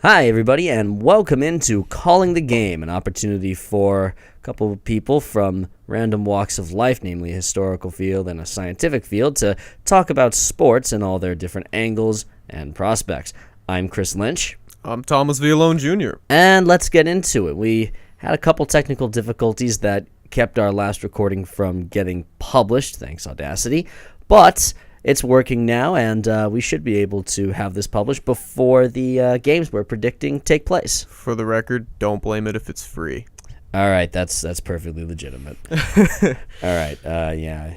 Hi, everybody, and welcome into Calling the Game, an opportunity for a couple of people from random walks of life, namely a historical field and a scientific field, to talk about sports and all their different angles and prospects. I'm Chris Lynch. I'm Thomas Villalone Jr. And let's get into it. We had a couple technical difficulties that kept our last recording from getting published, thanks Audacity, but it's working now, and we should be able to have this published before the games we're predicting take place. For the record, don't blame it if it's free. All right, that's perfectly legitimate. All right, yeah,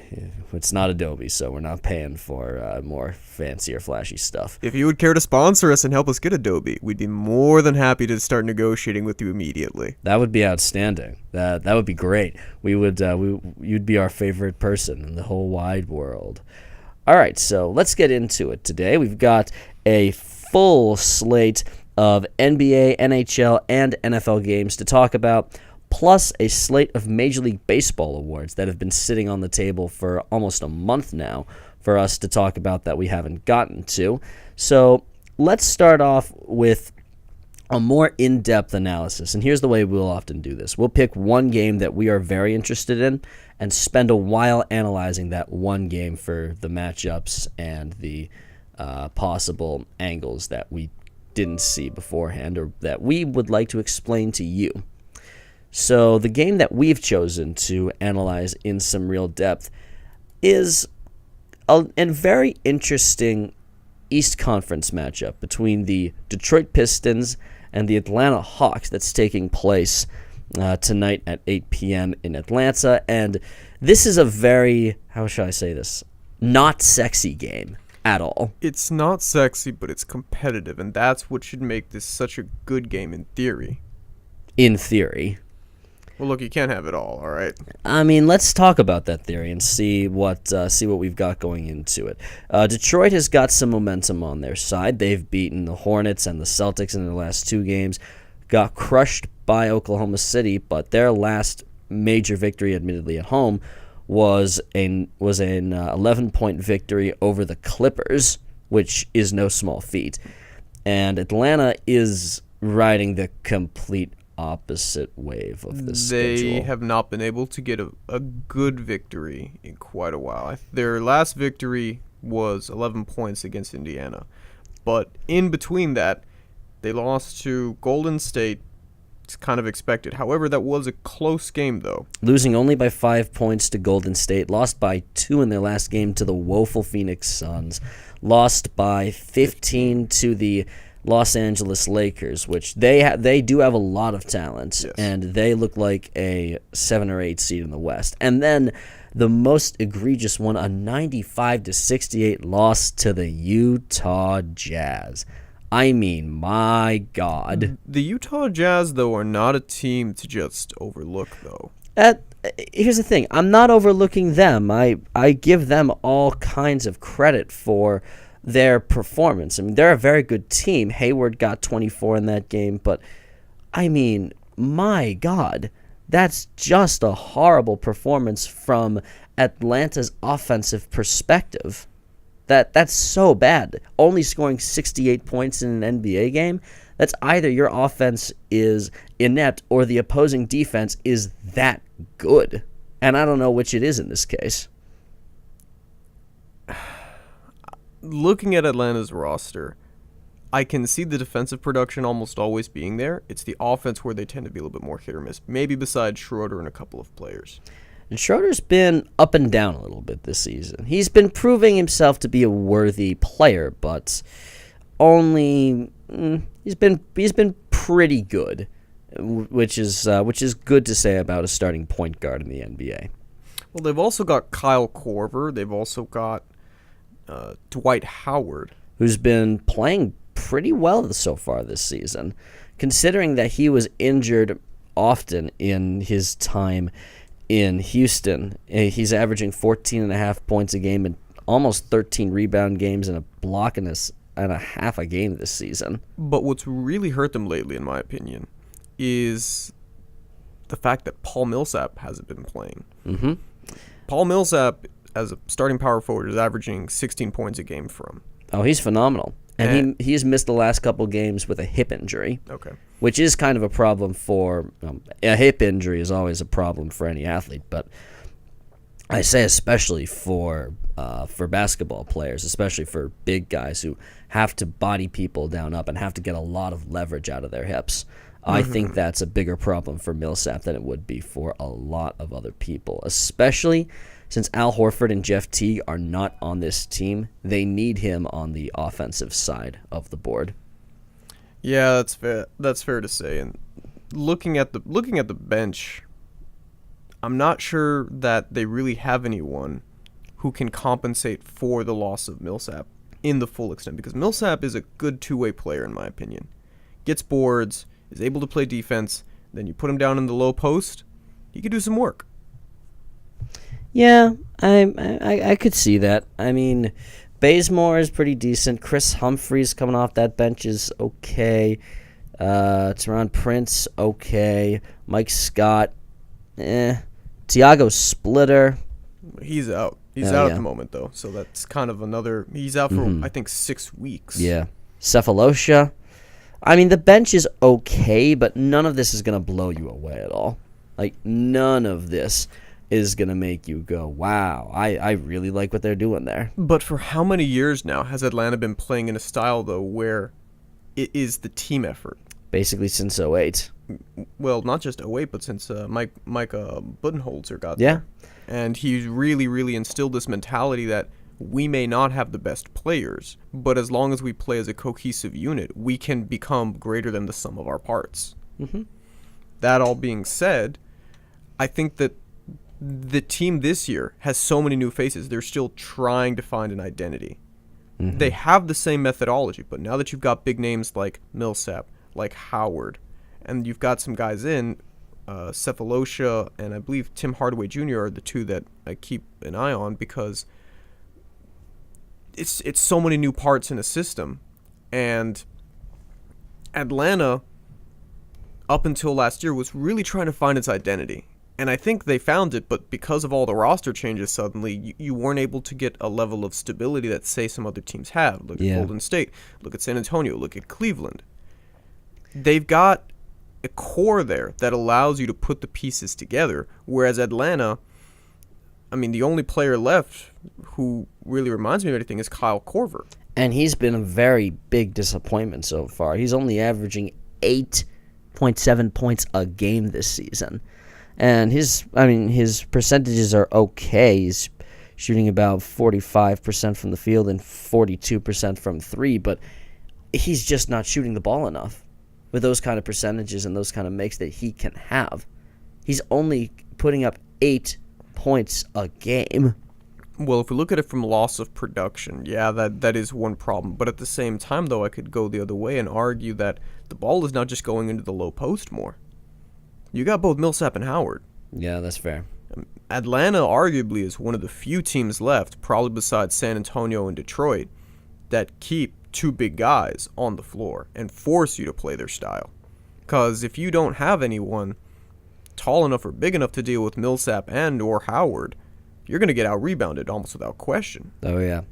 it's not Adobe, so we're not paying for more fancy or flashy stuff. If you would care to sponsor us and help us get Adobe, we'd be more than happy to start negotiating with you immediately. That would be outstanding. That would be great. You'd be our favorite person in the whole wide world. All right, so let's get into it today. We've got a full slate of NBA, NHL, and NFL games to talk about, plus a slate of Major League Baseball awards that have been sitting on the table for almost a month now for us to talk about that we haven't gotten to. So let's start off with a more in-depth analysis, and here's the way we'll often do this. We'll pick one game that we are very interested in and spend a while analyzing that one game for the matchups and the possible angles that we didn't see beforehand or that we would like to explain to you. So the game that we've chosen to analyze in some real depth is a very interesting East Conference matchup between the Detroit Pistons and the Atlanta Hawks that's taking place tonight at 8 p.m. in Atlanta. And this is a very, how shall I say this, not sexy game at all. It's not sexy, but it's competitive, and that's what should make this such a good game in theory. In theory. Well, look, you can't have it all right? I mean, let's talk about that theory and see what we've got going into it. Detroit has got some momentum on their side. They've beaten the Hornets and the Celtics in their last two games, got crushed by Oklahoma City, but their last major victory, admittedly at home, was an 11-point victory over the Clippers, which is no small feat. And Atlanta is riding the complete opposite wave of this schedule. They have not been able to get a good victory in quite a while. Their last victory was 11 points against Indiana. But in between that, they lost to Golden State. It's kind of expected. However, that was a close game, though. Losing only by 5 points to Golden State, lost by 2 in their last game to the woeful Phoenix Suns, lost by 15 to the Los Angeles Lakers, which they do have a lot of talent, yes, and they look like a 7 or 8 seed in the West. And then the most egregious one, a 95-68 loss to the Utah Jazz. I mean, my God. The Utah Jazz, though, are not a team to just overlook, though. Here's the thing. I'm not overlooking them. I give them all kinds of credit for their performance. I mean, they're a very good team. Hayward got 24 in that game, but I mean, my God, that's just a horrible performance from Atlanta's offensive perspective. That's so bad. Only scoring 68 points in an NBA game, that's either your offense is inept or the opposing defense is that good. And I don't know which it is in this case. Looking at Atlanta's roster, I can see the defensive production almost always being there. It's the offense where they tend to be a little bit more hit or miss, maybe besides Schroeder and a couple of players. And Schroeder's been up and down a little bit this season. He's been proving himself to be a worthy player, but only he's been pretty good, which is good to say about a starting point guard in the NBA. Well, they've also got Kyle Korver. They've also got Dwight Howard, who's been playing pretty well so far this season, considering that he was injured often in his time in Houston. He's averaging 14.5 points a game and almost 13 rebound games and a block and a half a game this season. But what's really hurt them lately, in my opinion, is the fact that Paul Millsap hasn't been playing. Mm-hmm. Paul Millsap, as a starting power forward, is averaging 16 points a game for him. Oh, he's phenomenal. And he's missed the last couple games with a hip injury. Okay. Which is kind of a problem for a hip injury is always a problem for any athlete, but I say especially for basketball players, especially for big guys who have to body people down up and have to get a lot of leverage out of their hips. I think that's a bigger problem for Millsap than it would be for a lot of other people, especially since Al Horford and Jeff Teague are not on this team. They need him on the offensive side of the board. Yeah, that's fair. That's fair to say. And looking at the bench, I'm not sure that they really have anyone who can compensate for the loss of Millsap in the full extent, because Millsap is a good two-way player in my opinion. Gets boards, is able to play defense, then you put him down in the low post, he could do some work. Yeah, I could see that. I mean, Bazemore is pretty decent. Chris Humphries coming off that bench is okay. Teron Prince, okay. Mike Scott, Tiago Splitter. He's out. He's out at the moment, though. So that's kind of another... He's out for, I think, 6 weeks. Yeah. Cephalosha. I mean, the bench is okay, but none of this is going to blow you away at all. Like, none of this is going to make you go, wow, I really like what they're doing there. But for how many years now has Atlanta been playing in a style, though, where it is the team effort? Basically since 08. Well, not just 08, but since Mike Budenholzer got there. And he's really, really instilled this mentality that we may not have the best players, but as long as we play as a cohesive unit, we can become greater than the sum of our parts. Mm-hmm. That all being said, I think that the team this year has so many new faces. They're still trying to find an identity. Mm-hmm. They have the same methodology, but now that you've got big names like Millsap, like Howard, and you've got some guys in, Cephalosha and I believe Tim Hardaway Jr. are the two that I keep an eye on, because it's so many new parts in a system. And Atlanta, up until last year, was really trying to find its identity. And I think they found it, but because of all the roster changes suddenly, you weren't able to get a level of stability that, say, some other teams have. Look at Golden State. Look at San Antonio. Look at Cleveland. They've got a core there that allows you to put the pieces together, whereas Atlanta, I mean, the only player left who really reminds me of anything is Kyle Korver. And he's been a very big disappointment so far. He's only averaging 8.7 points a game this season. And his percentages are okay. He's shooting about 45% from the field and 42% from three, but he's just not shooting the ball enough with those kind of percentages and those kind of makes that he can have. He's only putting up 8 points a game. Well, if we look at it from loss of production, yeah, that is one problem. But at the same time, though, I could go the other way and argue that the ball is not just going into the low post more. You got both Millsap and Howard. Yeah, that's fair. Atlanta arguably is one of the few teams left, probably besides San Antonio and Detroit, that keep two big guys on the floor and force you to play their style. Because if you don't have anyone tall enough or big enough to deal with Millsap and or Howard, you're going to get out-rebounded almost without question. Oh, yeah.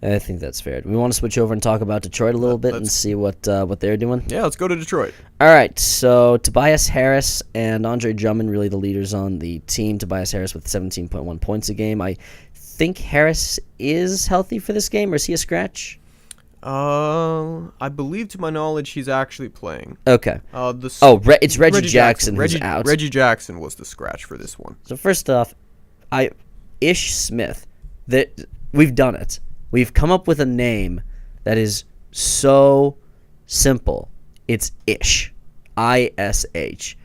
I think that's fair. We want to switch over and talk about Detroit a little bit and see what they're doing. Yeah, let's go to Detroit. All right, so Tobias Harris and Andre Drummond really the leaders on the team. Tobias Harris with 17.1 points a game. I think Harris is healthy for this game, or is he a scratch? I believe, to my knowledge, he's actually playing. Okay. It's Reggie Jackson who's out. Reggie Jackson was the scratch for this one. So first off, Ish Smith, that we've done it. We've come up with a name that is so simple. It's Ish. I-S-H.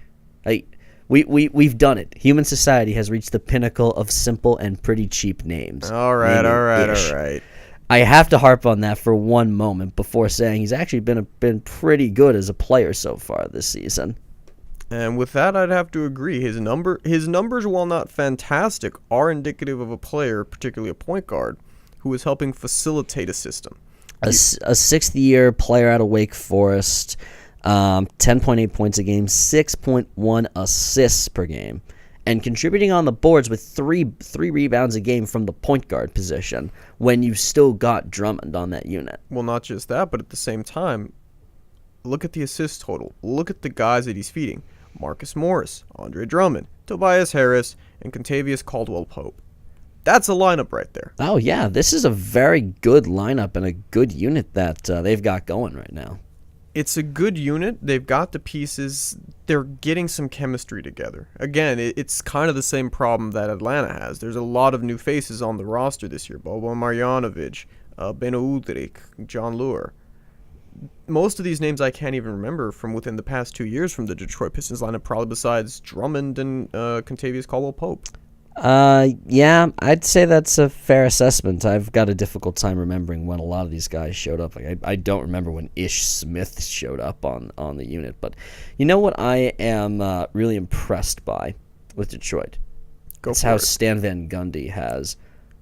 We've done it. Human society has reached the pinnacle of simple and pretty cheap names. All right. I have to harp on that for one moment before saying he's actually been pretty good as a player so far this season. And with that, I'd have to agree. His numbers, while not fantastic, are indicative of a player, particularly a point guard, who is helping facilitate a system. A sixth-year player out of Wake Forest, 10.8 points a game, 6.1 assists per game, and contributing on the boards with three rebounds a game from the point guard position when you still got Drummond on that unit. Well, not just that, but at the same time, look at the assist total. Look at the guys that he's feeding. Marcus Morris, Andre Drummond, Tobias Harris, and Contavious Caldwell-Pope. That's a lineup right there. Oh, yeah. This is a very good lineup and a good unit that they've got going right now. It's a good unit. They've got the pieces. They're getting some chemistry together. Again, it's kind of the same problem that Atlanta has. There's a lot of new faces on the roster this year. Boban Marjanovic, Beno Udrih, John Lure. Most of these names I can't even remember from within the past 2 years from the Detroit Pistons lineup, probably besides Drummond and Contavious Caldwell-Pope. Yeah, I'd say that's a fair assessment. I've got a difficult time remembering when a lot of these guys showed up. Like, I don't remember when Ish Smith showed up on the unit. But you know what I am really impressed by with Detroit? It's how Stan Van Gundy has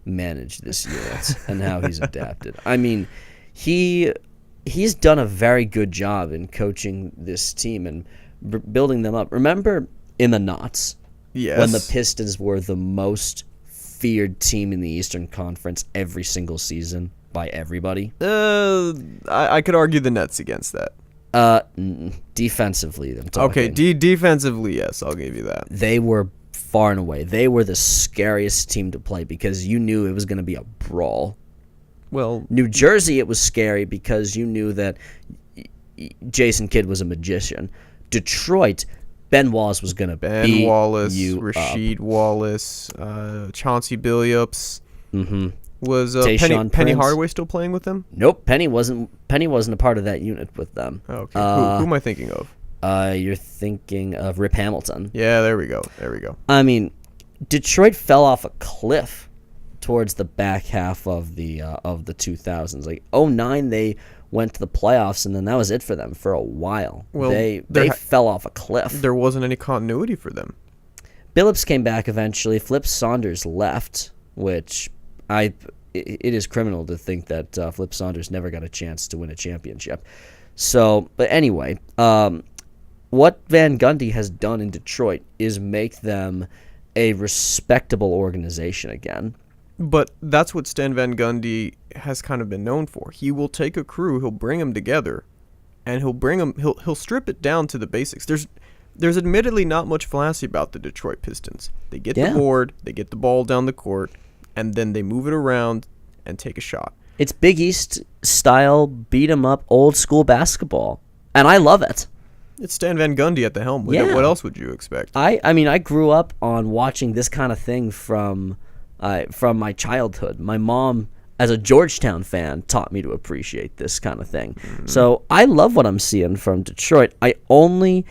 managed this unit and how he's adapted. I mean, he's done a very good job in coaching this team and building them up. Remember in the Knots? Yes. When the Pistons were the most feared team in the Eastern Conference every single season by everybody? I could argue the Nets against that. Defensively, I'm talking. Okay, defensively, yes, I'll give you that. They were far and away. They were the scariest team to play because you knew it was going to be a brawl. Well, New Jersey, it was scary because you knew that Jason Kidd was a magician. Detroit, Ben Wallace was going to beat Wallace, you Rasheed up. Wallace, Chauncey Billups. Mm-hmm. Was Tayshaun Penny Prince. Hardaway still playing with them? Nope, Penny wasn't a part of that unit with them. Okay, who am I thinking of? You're thinking of Rip Hamilton. Yeah, there we go. I mean, Detroit fell off a cliff towards the back half of the 2000s. Like 2009, they went to the playoffs, and then that was it for them for a while. Well, they fell off a cliff. There wasn't any continuity for them. Billups came back eventually. Flip Saunders left, which it is criminal to think that Flip Saunders never got a chance to win a championship. So, but anyway, what Van Gundy has done in Detroit is make them a respectable organization again. But that's what Stan Van Gundy has kind of been known for. He will take a crew, he'll bring them together, and he'll strip it down to the basics. There's admittedly not much flashy about the Detroit Pistons. They get the board, they get the ball down the court, and then they move it around and take a shot. It's Big East style, beat 'em up, old school basketball, and I love it. It's Stan Van Gundy at the helm. What else would you expect? I mean, I grew up on watching this kind of thing from my childhood. My mom, as a Georgetown fan, taught me to appreciate this kind of thing. Mm-hmm. So I love what I'm seeing from Detroit. Neither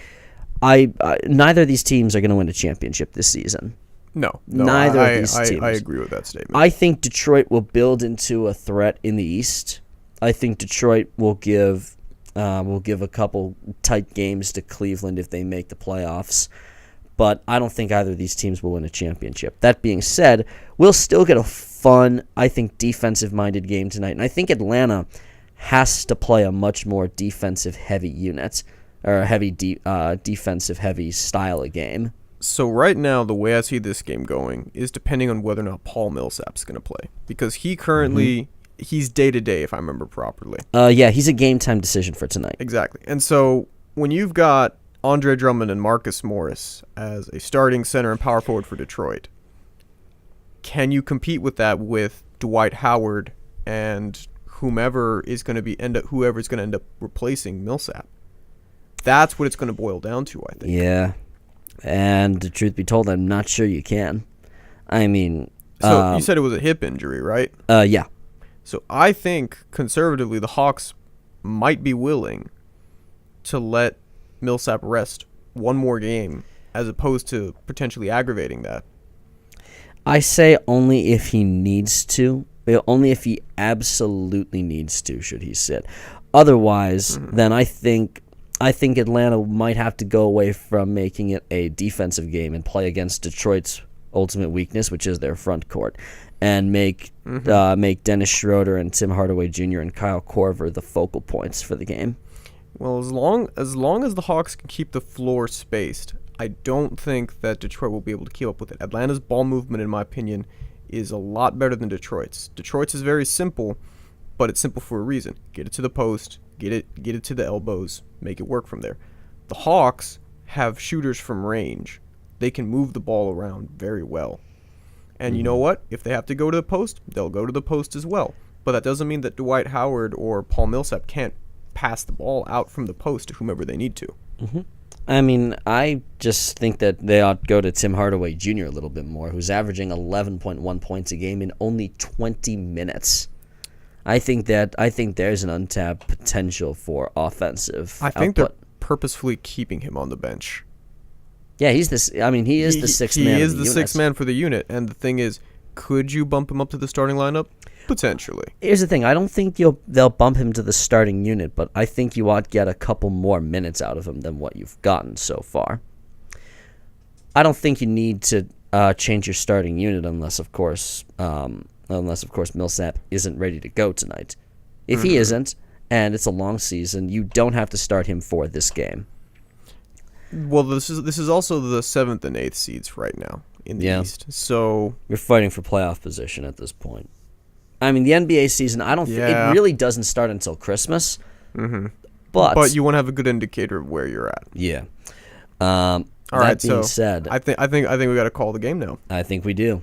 of these teams are going to win a championship this season. No, neither of these teams. I agree with that statement. I think Detroit will build into a threat in the East. I think Detroit will give a couple tight games to Cleveland if they make the playoffs. But I don't think either of these teams will win a championship. That being said, we'll still get a fun, I think, defensive-minded game tonight. And I think Atlanta has to play a much more defensive-heavy unit, or a defensive-heavy style of game. So right now, the way I see this game going is depending on whether or not Paul Millsap's going to play. Because he currently, he's day-to-day, if I remember properly. Yeah, he's a game-time decision for tonight. Exactly. And so when you've got Andre Drummond and Marcus Morris as a starting center and power forward for Detroit, can you compete with that with Dwight Howard and whoever is going to end up replacing Millsap? That's what it's going to boil down to, I think. Yeah. And the truth be told, I'm not sure you can. I mean, so you said it was a hip injury, right? Yeah. So I think conservatively the Hawks might be willing to let Millsap rest one more game as opposed to potentially aggravating that. I say only if he needs to. Only if he absolutely needs to should he sit. Otherwise, then I think Atlanta might have to go away from making it a defensive game and play against Detroit's ultimate weakness, which is their front court, and make Dennis Schroeder and Tim Hardaway Jr. and Kyle Korver the focal points for the game. Well, as long as the Hawks can keep the floor spaced, I don't think that Detroit will be able to keep up with it. Atlanta's ball movement, in my opinion, is a lot better than Detroit's. Detroit's is very simple, but it's simple for a reason. Get it to the post, get it to the elbows, make it work from there. The Hawks have shooters from range. They can move the ball around very well. And you know what? If they have to go to the post, they'll go to the post as well. But that doesn't mean that Dwight Howard or Paul Millsap can't pass the ball out from the post to whomever they need to. I mean, I just think that they ought to go to Tim Hardaway Jr. a little bit more, who's averaging 11.1 points a game in only 20 minutes. I think there's an untapped potential for offensive I think output. they're purposefully keeping him on the bench. Yeah, he is the sixth man. He is of the unit. sixth man for the unit. And the thing is, could you bump him up to the starting lineup? Potentially. Here's the thing. I don't think they'll bump him to the starting unit, but I think you ought to get a couple more minutes out of him than what you've gotten so far. I don't think you need to change your starting unit unless, of course, Millsap isn't ready to go tonight. If he isn't, and it's a long season, you don't have to start him for this game. Well, this is also the 7th and 8th seeds right now in the East. So You're fighting for playoff position at this point. I mean, the NBA season, I don't think it really doesn't start until Christmas. But you want to have a good indicator of where you're at. Yeah. All right. That being So said, I think we got to call the game now. I think we do.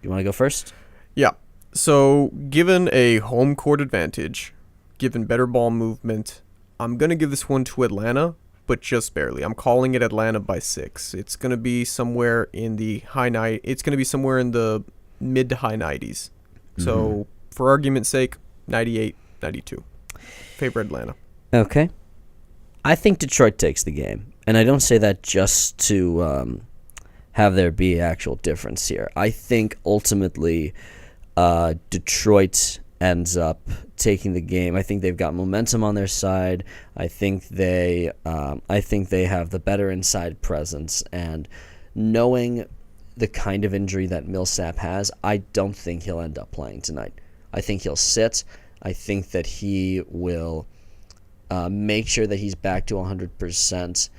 You want to go first? Yeah. So given a home court advantage, given better ball movement, I'm gonna give this one to Atlanta, but just barely. I'm calling it Atlanta by 6. It's gonna be somewhere in the It's gonna be somewhere in the mid to high 90s. So, for argument's sake, 98, 92. Favor Atlanta. Okay. I think Detroit takes the game. And I don't say that just to have there be actual difference here. I think ultimately Detroit ends up taking the game. I think they've got momentum on their side. I think they have the better inside presence. And knowing the kind of injury that Millsap has, I don't think he'll end up playing tonight. I think he'll sit. I think that he will make sure that he's back to 100%,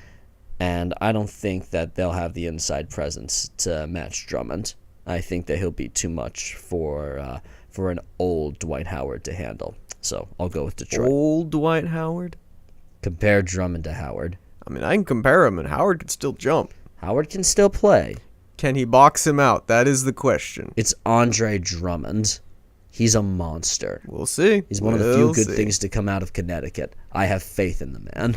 and I don't think that they'll have the inside presence to match Drummond. I think that he'll be too much for an old Dwight Howard to handle. So I'll go with Detroit. Old Dwight Howard? Compare Drummond to Howard. I mean, I can compare him, and Howard can still jump. Howard can still play. Can he box him out? That is the question. It's Andre Drummond. He's a monster. We'll see. He's one of the few good things to come out of Connecticut. I have faith in the man.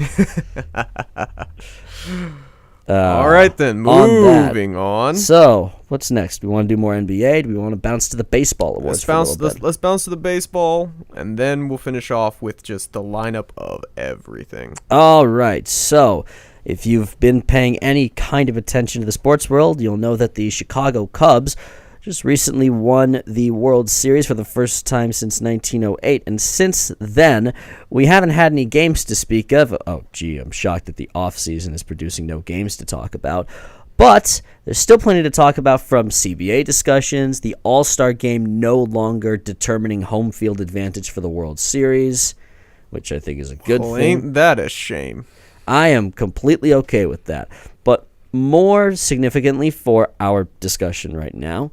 All right, then. Moving on. So, what's next? We want to do more NBA? Do we want to bounce to the baseball awards Let's bounce to the baseball, and then we'll finish off with just the lineup of everything. All right. So, if you've been paying any kind of attention to the sports world, you'll know that the Chicago Cubs just recently won the World Series for the first time since 1908, and since then, we haven't had any games to speak of. Oh, gee, I'm shocked that the offseason is producing no games to talk about. But there's still plenty to talk about, from CBA discussions, the All-Star Game no longer determining home field advantage for the World Series, which I think is a good thing. Ain't that a shame? I am completely okay with that. But more significantly for our discussion right now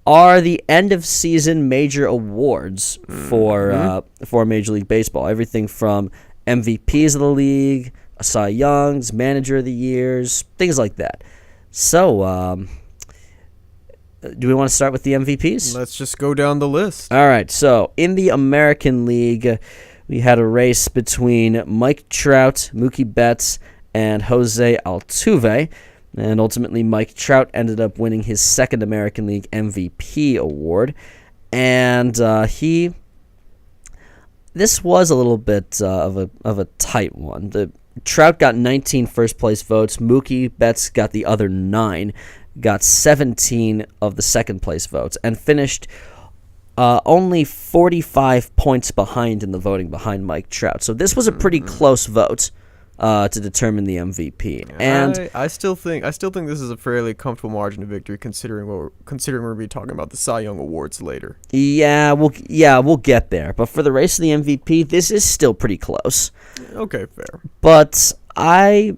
are the end-of-season major awards for Major League Baseball. Everything from MVPs of the league, Cy Youngs, Manager of the Years, things like that. So, do we want to start with the MVPs? Let's just go down the list. All right, so in the American League, we had a race between Mike Trout, Mookie Betts, and Jose Altuve. And ultimately, Mike Trout ended up winning his second American League MVP award. And this was a little bit of a tight one. Trout got 19 first-place votes. Mookie Betts got the other 9, got 17 of the second-place votes, and finished only 45 points behind in the voting behind Mike Trout. So this was a pretty close vote to determine the MVP. And I still think this is a fairly comfortable margin of victory, considering we're going to be talking about the Cy Young Awards later. Yeah, we'll get there. But for the race of the MVP, this is still pretty close. Okay, fair. But I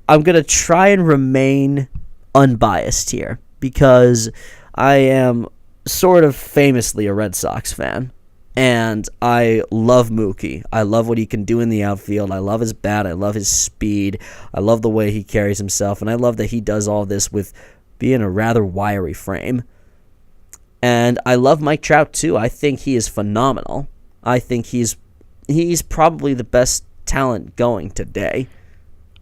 I'm going to try and remain unbiased here because I am sort of famously a Red Sox fan. And I love Mookie. I love what he can do in the outfield. I love his bat. I love his speed. I love the way he carries himself. And I love that he does all this with being a rather wiry frame. And I love Mike Trout, too. I think he is phenomenal. I think he's probably the best talent going today.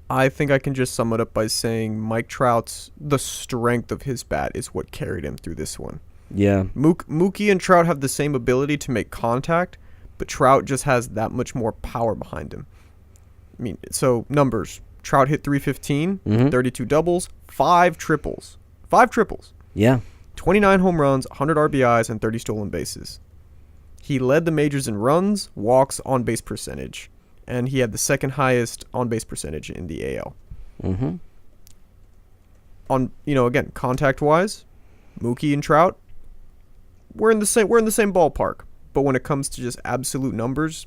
I think I can just sum it up by saying the strength of his bat is what carried him through this one. Yeah. Mookie and Trout have the same ability to make contact, but Trout just has that much more power behind him. I mean, so numbers. Trout hit 315, 32 doubles, 5 triples. 5 triples. Yeah. 29 home runs, 100 RBIs, and 30 stolen bases. He led the majors in runs, walks, on-base percentage, and he had the second highest on-base percentage in the AL. Again, contact-wise, Mookie and Trout, we're in the same ballpark. But when it comes to just absolute numbers,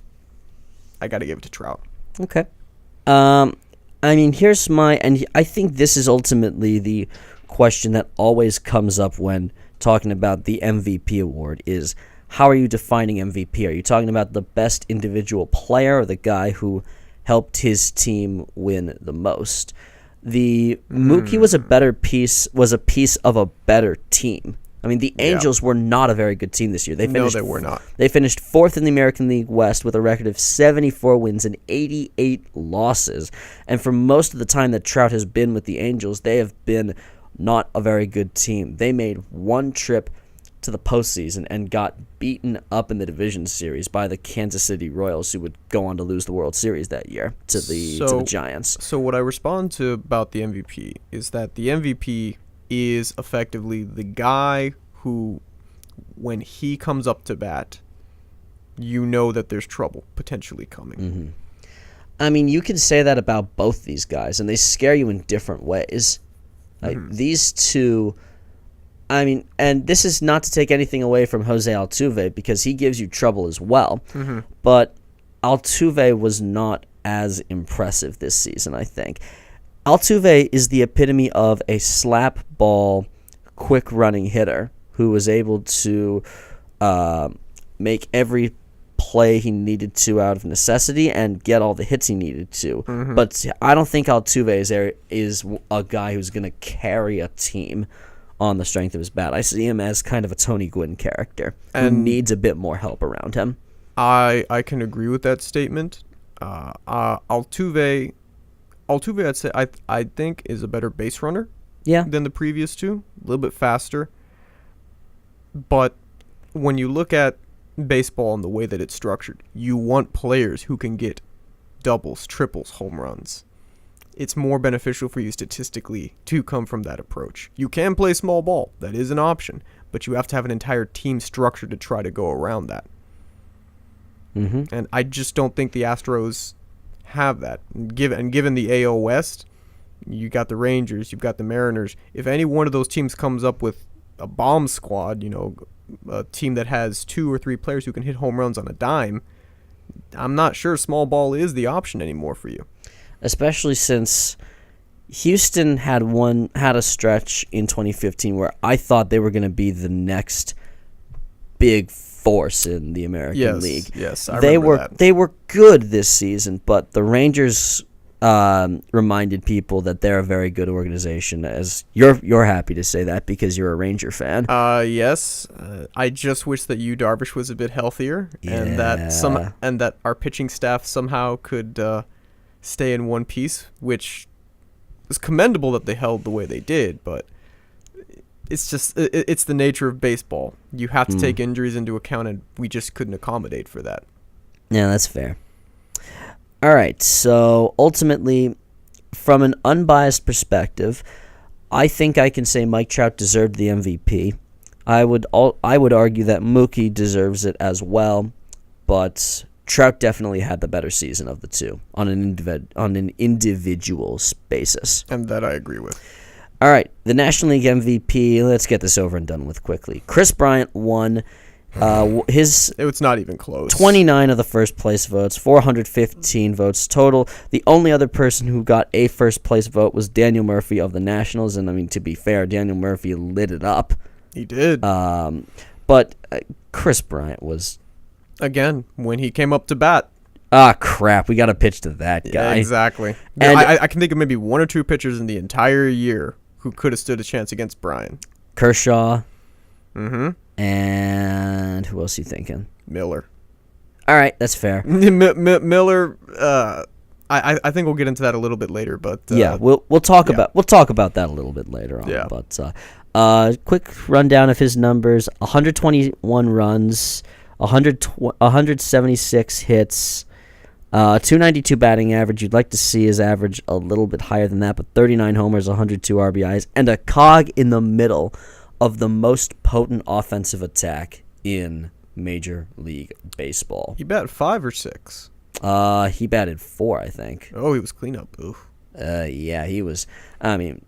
I got to give it to Trout. Okay. I mean, and I think this is ultimately the question that always comes up when talking about the MVP award is, how are you defining MVP? Are you talking about the best individual player or the guy who helped his team win the most? The Mookie was a piece of a better team. I mean, the Angels were not a very good team this year. They were not. They finished 4th in the American League West with a record of 74 wins and 88 losses. And for most of the time that Trout has been with the Angels, they have been not a very good team. They made one trip to the postseason and got beaten up in the division series by the Kansas City Royals, who would go on to lose the World Series that year to the Giants. So what I respond to about the MVP is that the MVP is effectively the guy who, when he comes up to bat, you know that there's trouble potentially coming. I mean, you can say that about both these guys, and they scare you in different ways. Like these two, I mean, and this is not to take anything away from Jose Altuve because he gives you trouble as well, but Altuve was not as impressive this season, I think. Altuve is the epitome of a slap ball, quick running hitter who was able to make every play he needed to out of necessity and get all the hits he needed to. But I don't think Altuve is a guy who's going to carry a team on the strength of his bat. I see him as kind of a Tony Gwynn character who needs a bit more help around him. I can agree with that statement. Altuve, I'd say I think is a better base runner than the previous two, a little bit faster. But when you look at baseball and the way that it's structured, you want players who can get doubles, triples, home runs. It's more beneficial for you statistically to come from that approach. You can play small ball, that is an option, but you have to have an entire team structure to try to go around that. And I just don't think the Astros have that. Given the AL West, you got the Rangers, you've got the Mariners. If any one of those teams comes up with a bomb squad, a team that has 2 or 3 players who can hit home runs on a dime, I'm not sure small ball is the option anymore for you. Especially since Houston had a stretch in 2015 where I thought they were going to be the next big force in the American League. Yes, I remember that. They were good this season, but the Rangers reminded people that they're a very good organization. As you're happy to say that because you're a Ranger fan. Yes. I just wish that Yu Darvish was a bit healthier, and that our pitching staff somehow could stay in one piece, which is commendable that they held the way they did, but it's just it's the nature of baseball. You have to take injuries into account, and we just couldn't accommodate for that. Yeah, that's fair. All right, so ultimately, from an unbiased perspective, I think I can say Mike Trout deserved the MVP. I would argue that Mookie deserves it as well, but Trout definitely had the better season of the two on an individual basis. And that I agree with. All right, the National League MVP, let's get this over and done with quickly. Chris Bryant won It's not even close. 29 of the first place votes, 415 votes total. The only other person who got a first place vote was Daniel Murphy of the Nationals, and I mean, to be fair, Daniel Murphy lit it up. He did. But Chris Bryant was... Again, when he came up to bat. Ah, crap. We got to pitch to that guy. Yeah, exactly. And I can think of maybe one or two pitchers in the entire year who could have stood a chance against Bryant. Kershaw. Mm-hmm. And who else are you thinking? Miller. All right, that's fair. Miller. I think we'll get into that a little bit later, but yeah, we'll talk about that a little bit later on. Yeah. But quick rundown of his numbers: 121 runs, 176 hits, 292 batting average. You'd like to see his average a little bit higher than that, but 39 homers, 102 RBIs, and a cog in the middle of the most potent offensive attack in Major League Baseball. He batted 5 or 6. He batted 4, I think. Oh, he was cleanup. Oof. Yeah, he was. I mean,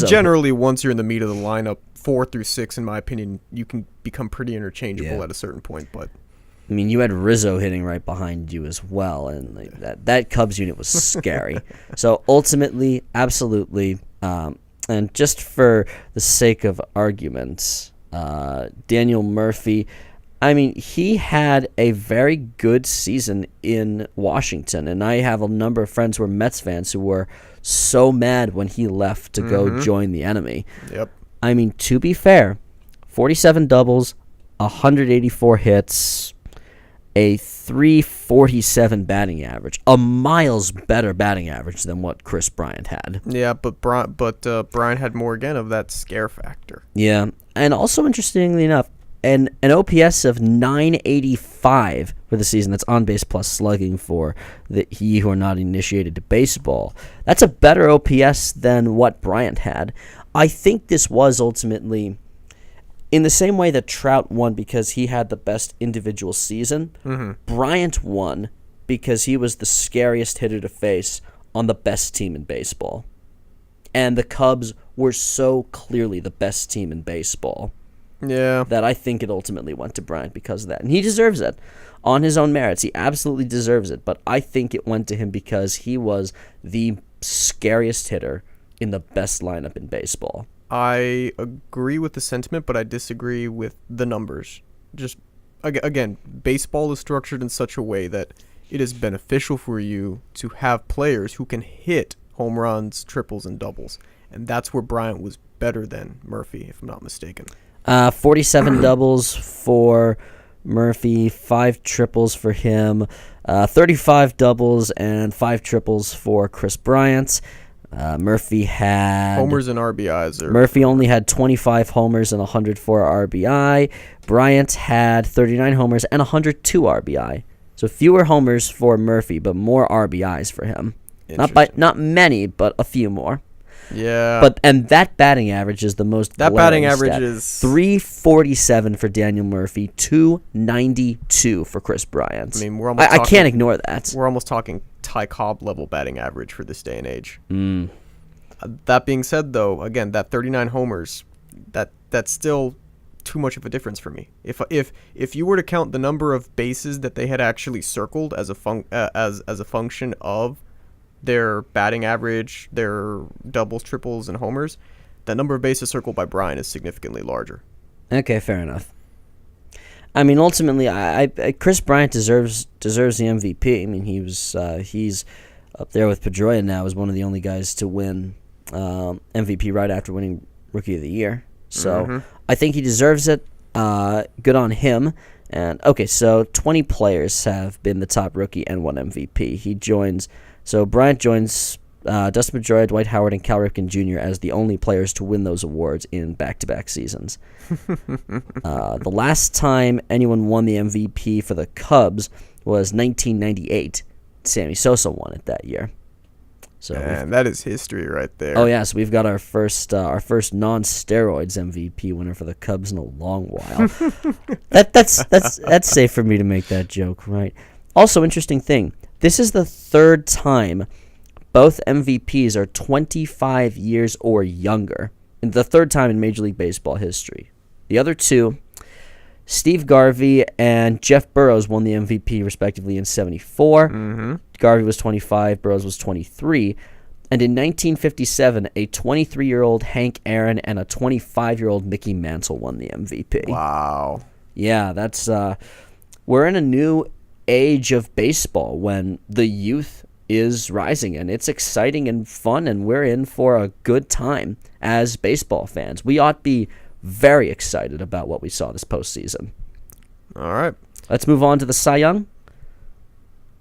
generally, once you're in the meat of the lineup, 4 through 6, in my opinion, you can become pretty interchangeable at a certain point. But I mean, you had Rizzo hitting right behind you as well, and that Cubs unit was scary. So ultimately, absolutely, and just for the sake of argument, Daniel Murphy. I mean, he had a very good season in Washington, and I have a number of friends who are Mets fans who were so mad when he left to go join the enemy. Yep. I mean, to be fair, 47 doubles, 184 hits, a 347 batting average, a miles better batting average than what Chris Bryant had. Yeah, but Bryant had more again of that scare factor. Yeah, and also interestingly enough, an OPS of 985 for the season. That's on base plus slugging for the he who are not initiated to baseball. That's a better OPS than what Bryant had. I think this was ultimately in the same way that Trout won because he had the best individual season. Bryant won because he was the scariest hitter to face on the best team in baseball. And the Cubs were so clearly the best team in baseball. Yeah. That I think it ultimately went to Bryant because of that. And he deserves it on his own merits. He absolutely deserves it. But I think it went to him because he was the scariest hitter in the best lineup in baseball. I agree with the sentiment, but I disagree with the numbers. Just, again, baseball is structured in such a way that it is beneficial for you to have players who can hit home runs, triples, and doubles. And that's where Bryant was better than Murphy, if I'm not mistaken. 47 doubles for Murphy, 5 triples for him, 35 doubles and 5 triples for Chris Bryant. Murphy had... Homers and RBIs. Murphy only had 25 homers and 104 RBI. Bryant had 39 homers and 102 RBI. So fewer homers for Murphy, but more RBIs for him. Not many, but a few more. Yeah. And that batting average is the most. That batting average is 347 for Daniel Murphy, 292 for Chris Bryant. I mean, we're almost. I can't ignore that. We're almost talking Ty Cobb level batting average for this day and age. That being said, though, again, that 39 homers, that's still too much of a difference for me. If you were to count the number of bases that they had actually circled as a function of their batting average, their doubles, triples, and homers, the number of bases circled by Bryant is significantly larger. Okay, fair enough. I mean, ultimately, Chris Bryant deserves the MVP. I mean, he's up there with Pedroia now as one of the only guys to win MVP right after winning Rookie of the Year. So I think he deserves it. Good on him. And okay, so 20 players have been the top rookie and won MVP. So Bryant joins Dustin Pedroia, Dwight Howard, and Cal Ripken Jr. as the only players to win those awards in back-to-back seasons. The last time anyone won the MVP for the Cubs was 1998. Sammy Sosa won it that year. So man, that is history right there. Oh yeah, so we've got our first non-steroids MVP winner for the Cubs in a long while. That's safe for me to make that joke, right? Also, interesting thing. This is the third time both MVPs are 25 years or younger. And the third time in Major League Baseball history. The other two, Steve Garvey and Jeff Burrows won the MVP respectively in 74. Mm-hmm. Garvey was 25, Burrows was 23. And in 1957, a 23-year-old Hank Aaron and a 25-year-old Mickey Mantle won the MVP. Wow. Yeah, that's we're in a new age of baseball when the youth is rising, and it's exciting and fun, and we're in for a good time as baseball fans. We ought to be very excited about what we saw this postseason. All right. Let's move on to the Cy Young.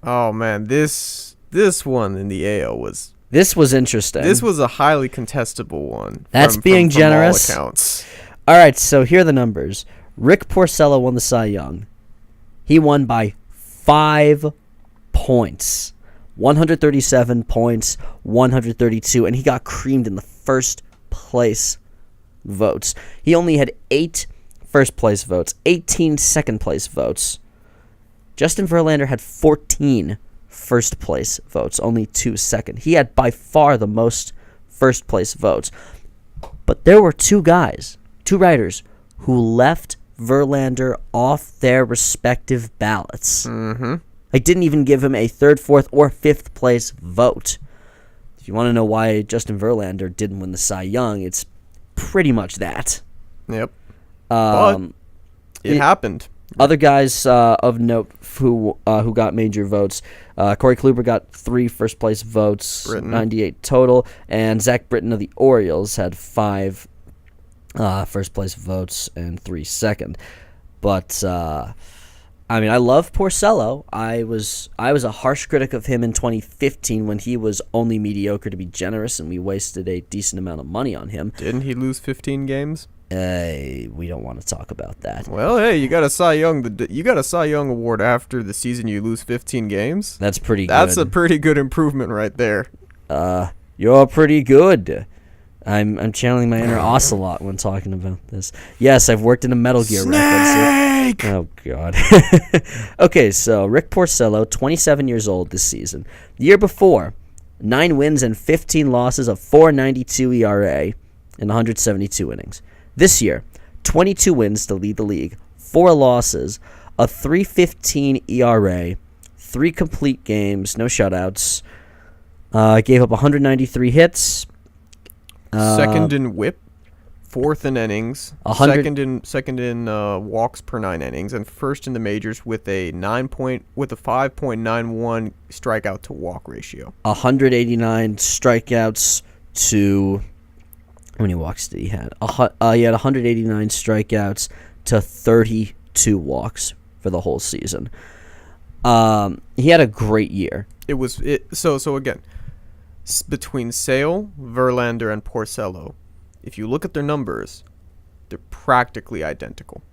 Oh man, this one in the AL was interesting. This was a highly contestable one. That's being generous. From all accounts. All right, so here are the numbers. Rick Porcello won the Cy Young. He won by 5 points. 137 points, 132, and he got creamed in the first place votes. He only had 8 first place votes, 18 second place votes. Justin Verlander had 14 first place votes, only 2 second. He had by far the most first place votes. But there were 2 writers, who left Verlander off their respective ballots. Mm-hmm. I didn't even give him a 3rd, 4th, or 5th place vote. If you want to know why Justin Verlander didn't win the Cy Young, it's pretty much that. Yep. But it happened. Other guys of note who got major votes, Corey Kluber got 3 first place votes, Britton. 98 total, and Zach Britton of the Orioles had 5 first place votes and 3 second. But I mean, I love Porcello. I was a harsh critic of him in 2015 when he was only mediocre, to be generous, and we wasted a decent amount of money on him. Didn't he lose 15 games? We don't want to talk about that. Well, hey, you got a Cy Young award after the season you lose 15 games. That's pretty good. That's a pretty good improvement right there. You're pretty good. I'm channeling my inner Ocelot when talking about this. Yes, I've worked in a Metal Gear reference. Oh, God. Okay, so Rick Porcello, 27 years old this season. The year before, 9 wins and 15 losses, of 4.92 ERA in 172 innings. This year, 22 wins to lead the league, 4 losses, a 3.15 ERA, 3 complete games, no shutouts. Gave up 193 hits. Second in WHIP, 4th in innings, second in walks per 9 innings, and first in the majors with a 5.91 strikeout to walk ratio. 189 strikeouts to how many walks did he have? He had 189 strikeouts to 32 walks for the whole season. He had a great year. So again, between Sale, Verlander, and Porcello, if you look at their numbers, they're practically identical.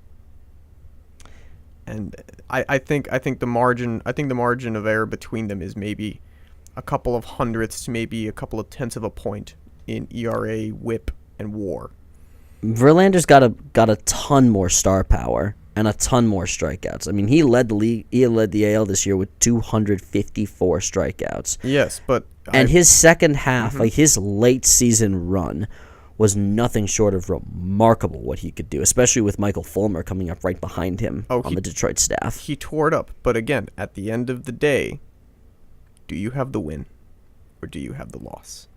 And I think the margin of error between them is maybe a couple of hundredths, maybe a couple of tenths of a point in ERA, WHIP, and WAR. Verlander's got a ton more star power and a ton more strikeouts. I mean, he led the league. He led the AL this year with 254 strikeouts. Yes, but his second half, like his late season run, was nothing short of remarkable what he could do, especially with Michael Fulmer coming up right behind him on the Detroit staff. He tore it up. But again, at the end of the day, do you have the win or do you have the loss?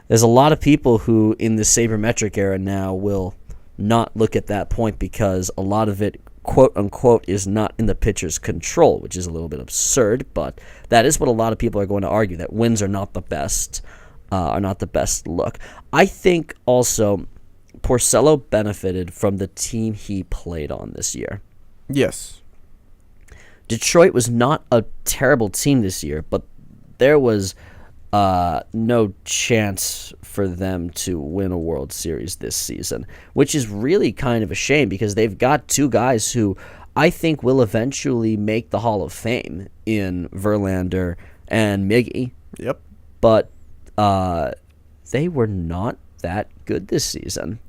There's a lot of people who, in the sabermetric era now, will not look at that point because a lot of it, quote unquote, is not in the pitcher's control, which is a little bit absurd, but that is what a lot of people are going to argue, that wins are not the best look. I think also Porcello benefited from the team he played on this year. Yes. Detroit was not a terrible team this year, but there was no chance for them to win a World Series this season, which is really kind of a shame because they've got 2 guys who I think will eventually make the Hall of Fame in Verlander and Miggy. Yep. But they were not that good this season.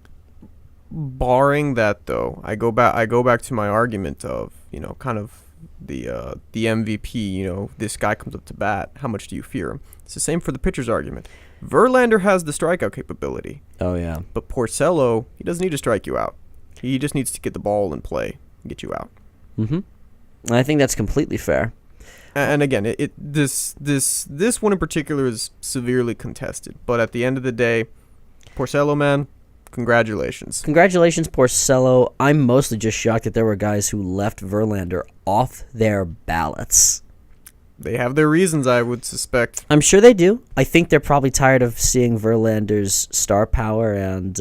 Barring that, though, I go back to my argument of, kind of the MVP, this guy comes up to bat, how much do you fear him? It's the same for the pitcher's argument. Verlander has the strikeout capability. Oh, yeah. But Porcello, he doesn't need to strike you out. He just needs to get the ball in play and get you out. I think that's completely fair. And again, this one in particular is severely contested. But at the end of the day, Porcello, man, congratulations. Congratulations, Porcello. I'm mostly just shocked that there were guys who left Verlander off their ballots. They have their reasons, I would suspect. I'm sure they do. I think they're probably tired of seeing Verlander's star power and,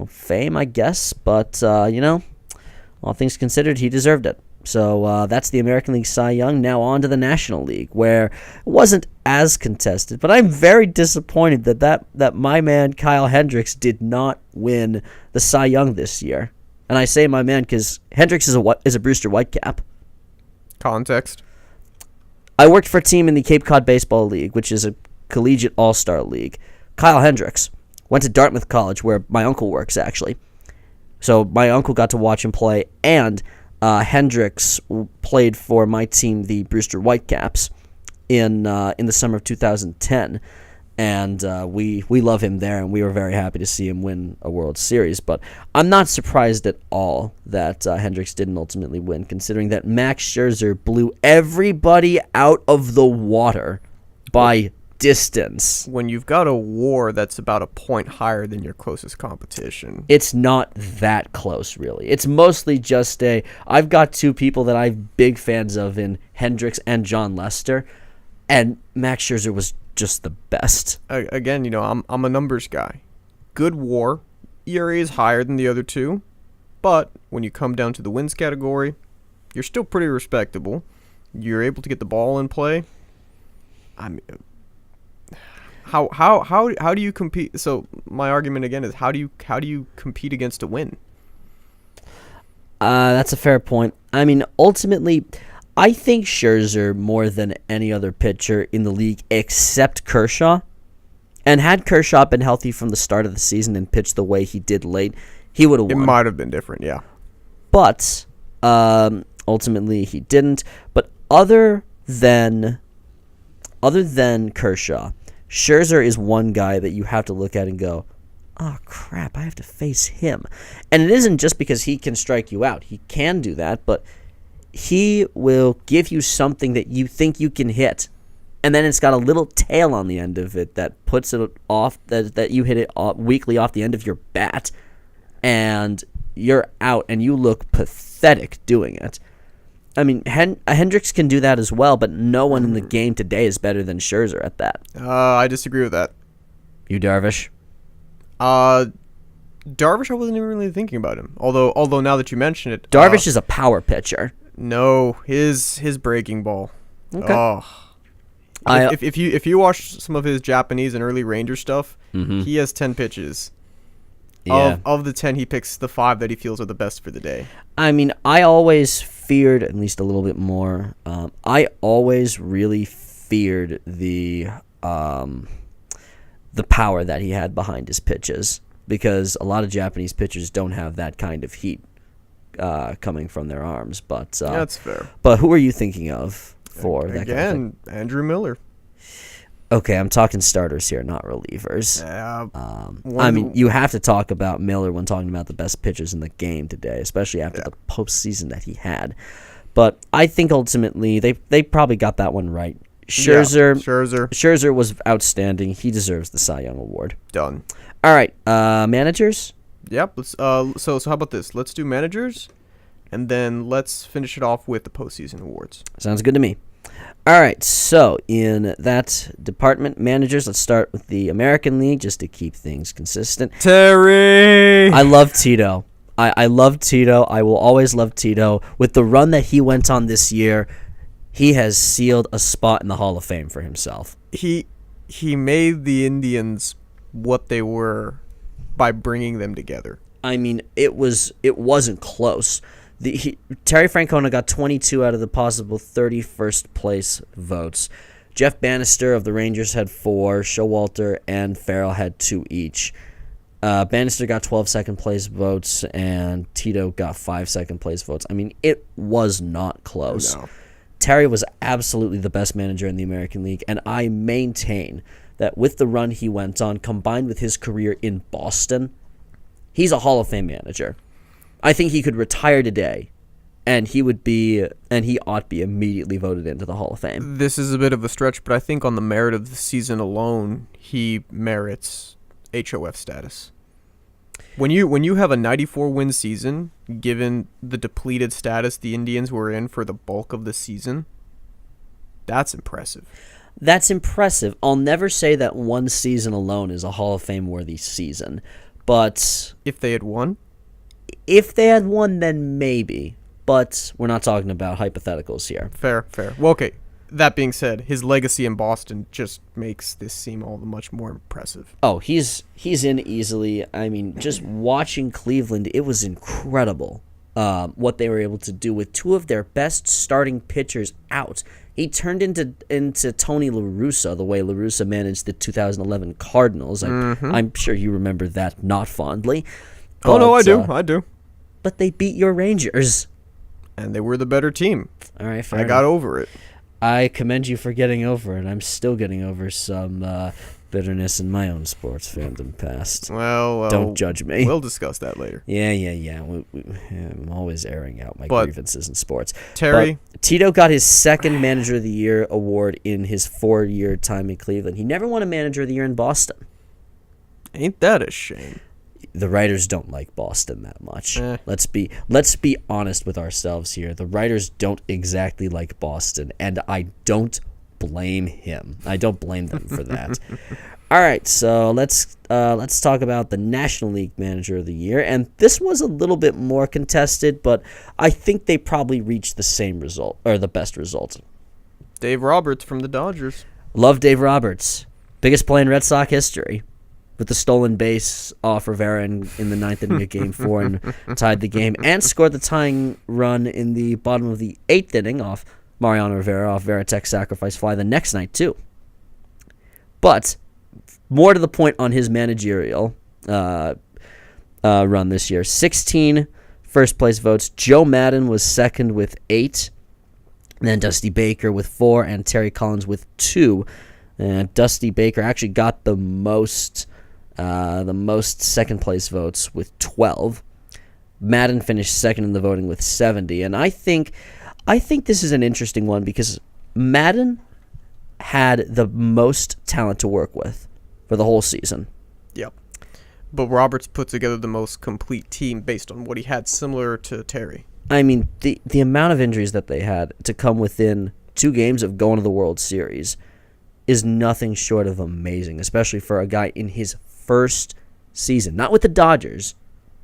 fame, I guess. But, all things considered, he deserved it. So that's the American League Cy Young. Now on to the National League, where it wasn't as contested. But I'm very disappointed that my man Kyle Hendricks did not win the Cy Young this year. And I say my man because Hendricks is a Brewster Whitecap. Context. I worked for a team in the Cape Cod Baseball League, which is a collegiate all-star league. Kyle Hendricks went to Dartmouth College, where my uncle works, actually. So my uncle got to watch him play, and Hendricks played for my team, the Brewster Whitecaps, in the summer of 2010. And we love him there, and we were very happy to see him win a World Series. But I'm not surprised at all that Hendricks didn't ultimately win, considering that Max Scherzer blew everybody out of the water by distance. When you've got a WAR that's about a point higher than your closest competition, it's not that close, really. It's mostly just I've got two people that I'm big fans of in Hendricks and John Lester, and Max Scherzer was just the best. Again, I'm a numbers guy. Good WAR, ERA is higher than the other two, but when you come down to the wins category, you're still pretty respectable. You're able to get the ball in play. I mean, how do you compete? So my argument again is how do you compete against a win? That's a fair point. I mean, ultimately, I think Scherzer more than any other pitcher in the league except Kershaw. And had Kershaw been healthy from the start of the season and pitched the way he did late, he would have won. It might have been different, yeah. But ultimately he didn't. But other than Kershaw, Scherzer is one guy that you have to look at and go, oh, crap, I have to face him. And it isn't just because he can strike you out. He can do that, but he will give you something that you think you can hit. And then it's got a little tail on the end of it that puts it off, that you hit it weakly off the end of your bat. And you're out, and you look pathetic doing it. I mean, Hendricks can do that as well, but no one in the game today is better than Scherzer at that. I disagree with that. You Darvish? Darvish, I wasn't even really thinking about him. Although now that you mention it, Darvish is a power pitcher. No, his breaking ball. Okay. Oh. If you watch some of his Japanese and early Ranger stuff, he has 10 pitches. Yeah. Of the 10, he picks the 5 that he feels are the best for the day. I mean, I always feared, at least a little bit more, I always really feared the power that he had behind his pitches, because a lot of Japanese pitchers don't have that kind of heat coming from their arms. But that's fair. But who are you thinking of for that kind of thing? Andrew Miller. Okay, I'm talking starters here, not relievers. Yeah. I mean, you have to talk about Miller when talking about the best pitchers in the game today, especially after the postseason that he had. But I think ultimately they probably got that one right. Scherzer was outstanding. He deserves the Cy Young Award. Done. All right, managers? Yep. Let's, so how about this? Let's do managers, and then let's finish it off with the postseason awards. Sounds good to me. All right, so in that department, managers, let's start with the American League just to keep things consistent. Terry! I love Tito. I love Tito. I will always love Tito. With the run that he went on this year, he has sealed a spot in the Hall of Fame for himself. He made the Indians what they were by bringing them together. I mean, it wasn't close. Terry Francona got 22 out of the possible 31st place votes. Jeff Bannister of the Rangers had 4. Showalter and Farrell had 2 each. Bannister got 12 second place votes, and Tito got 5 second place votes. I mean, it was not close. No. Terry was absolutely the best manager in the American League, and I maintain that with the run he went on, combined with his career in Boston, he's a Hall of Fame manager. I think he could retire today, and he ought to be immediately voted into the Hall of Fame. This is a bit of a stretch, but I think on the merit of the season alone, he merits HOF status. When you have a 94-win season, given the depleted status the Indians were in for the bulk of the season, that's impressive. That's impressive. I'll never say that one season alone is a Hall of Fame worthy season, but If they had won, if they had won, then maybe. But we're not talking about hypotheticals here. fair. Well, okay. That being said, his legacy in Boston just makes this seem all the much more impressive. Oh, he's in easily. I mean, just watching Cleveland, it was incredible what they were able to do with two of their best starting pitchers out. He turned into Tony La Russa, the way La Russa managed the 2011 Cardinals. I'm sure you remember that not fondly. Oh, no, But, I do. But they beat your Rangers. And they were the better team. All right, fair I got over it. I commend you for getting over it. I'm still getting over some bitterness in my own sports fandom past. Well, Don't judge me. We'll discuss that later. Yeah. I'm always airing out my But, grievances in sports. Terry, But Tito got his second Manager of the Year award in his 4-year time in Cleveland. He never won a Manager of the Year in Boston. ain't that a shame? The writers don't like Boston that much. Eh. Let's be honest with ourselves here. The writers don't exactly like Boston, and I don't blame him. I don't blame them for that. All right, so let's talk about the National League Manager of the Year, and this was a little bit more contested, but I think they probably reached the same result, or the best result. Dave Roberts from the Dodgers. Love Dave Roberts, biggest play in Red Sox history, with the stolen base off Rivera in the ninth inning of Game 4 and tied the game, and scored the tying run in the bottom of the 8th inning off Mariano Rivera off Veritek's sacrifice fly the next night too. But more to the point on his managerial run this year, 16 first place votes. Joe Maddon was second with 8, then Dusty Baker with 4, and Terry Collins with 2. Dusty Baker actually got the most second place votes with 12. Maddon finished second in the voting with 70, and I think this is an interesting one because Maddon had the most talent to work with for the whole season. Yep. But Roberts put together the most complete team based on what he had, similar to Terry. I mean, the amount of injuries that they had to come within 2 games of going to the World Series is nothing short of amazing, especially for a guy in his first season, not with the Dodgers,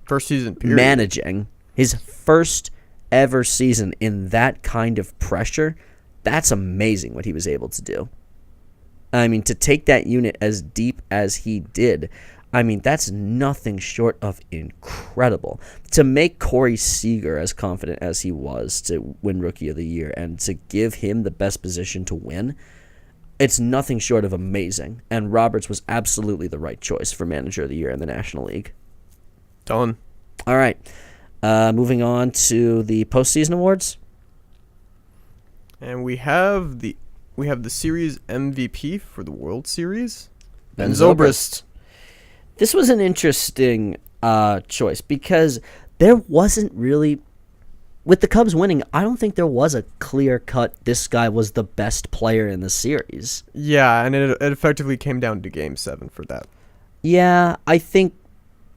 First season, period. managing his first ever season in that kind of pressure. That's amazing what he was able to do. I mean, to take that unit as deep as he did, I mean, that's nothing short of incredible. To make Corey Seager as confident as he was to win Rookie of the Year and to give him the best position to win, it's nothing short of amazing. And Roberts was absolutely the right choice for Manager of the Year in the National League. Done. All right. Moving on to the postseason awards. And we have the series MVP for the World Series. Ben Zobrist. This was an interesting choice because there wasn't really, with the Cubs winning, I don't think there was a clear-cut, this guy was the best player in the series. Yeah, and it effectively came down to Game 7 for that. Yeah, I think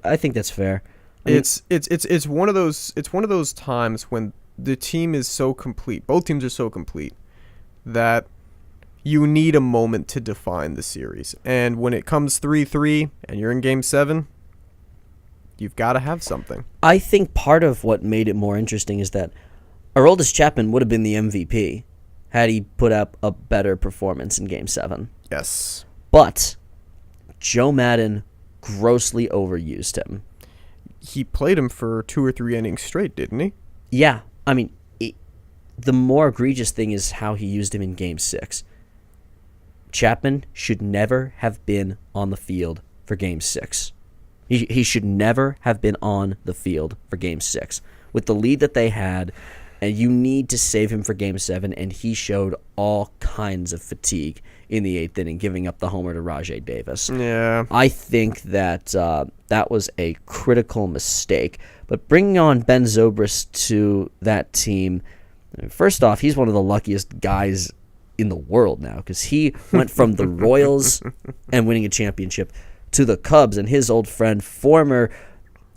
that's fair. I mean, It's one of those times when the team is so complete, both teams are so complete, that you need a moment to define the series. And when it comes 3-3 and you're in Game 7, you've got to have something. I think part of what made it more interesting is that Aroldis Chapman would have been the MVP had he put up a better performance in Game 7. Yes. But Joe Maddon grossly overused him. He played him for 2 or 3 innings straight, didn't he? Yeah, I mean, the more egregious thing is how he used him in Game 6. Chapman should never have been on the field for Game 6. He should never have been on the field for Game 6. With the lead that they had, and you need to save him for Game 7, and he showed all kinds of fatigue in the 8th inning, giving up the homer to Rajay Davis. Yeah. I think that that was a critical mistake. But bringing on Ben Zobrist to that team, first off, he's one of the luckiest guys in the world now, because he went from the Royals and winning a championship to the Cubs, and his old friend, former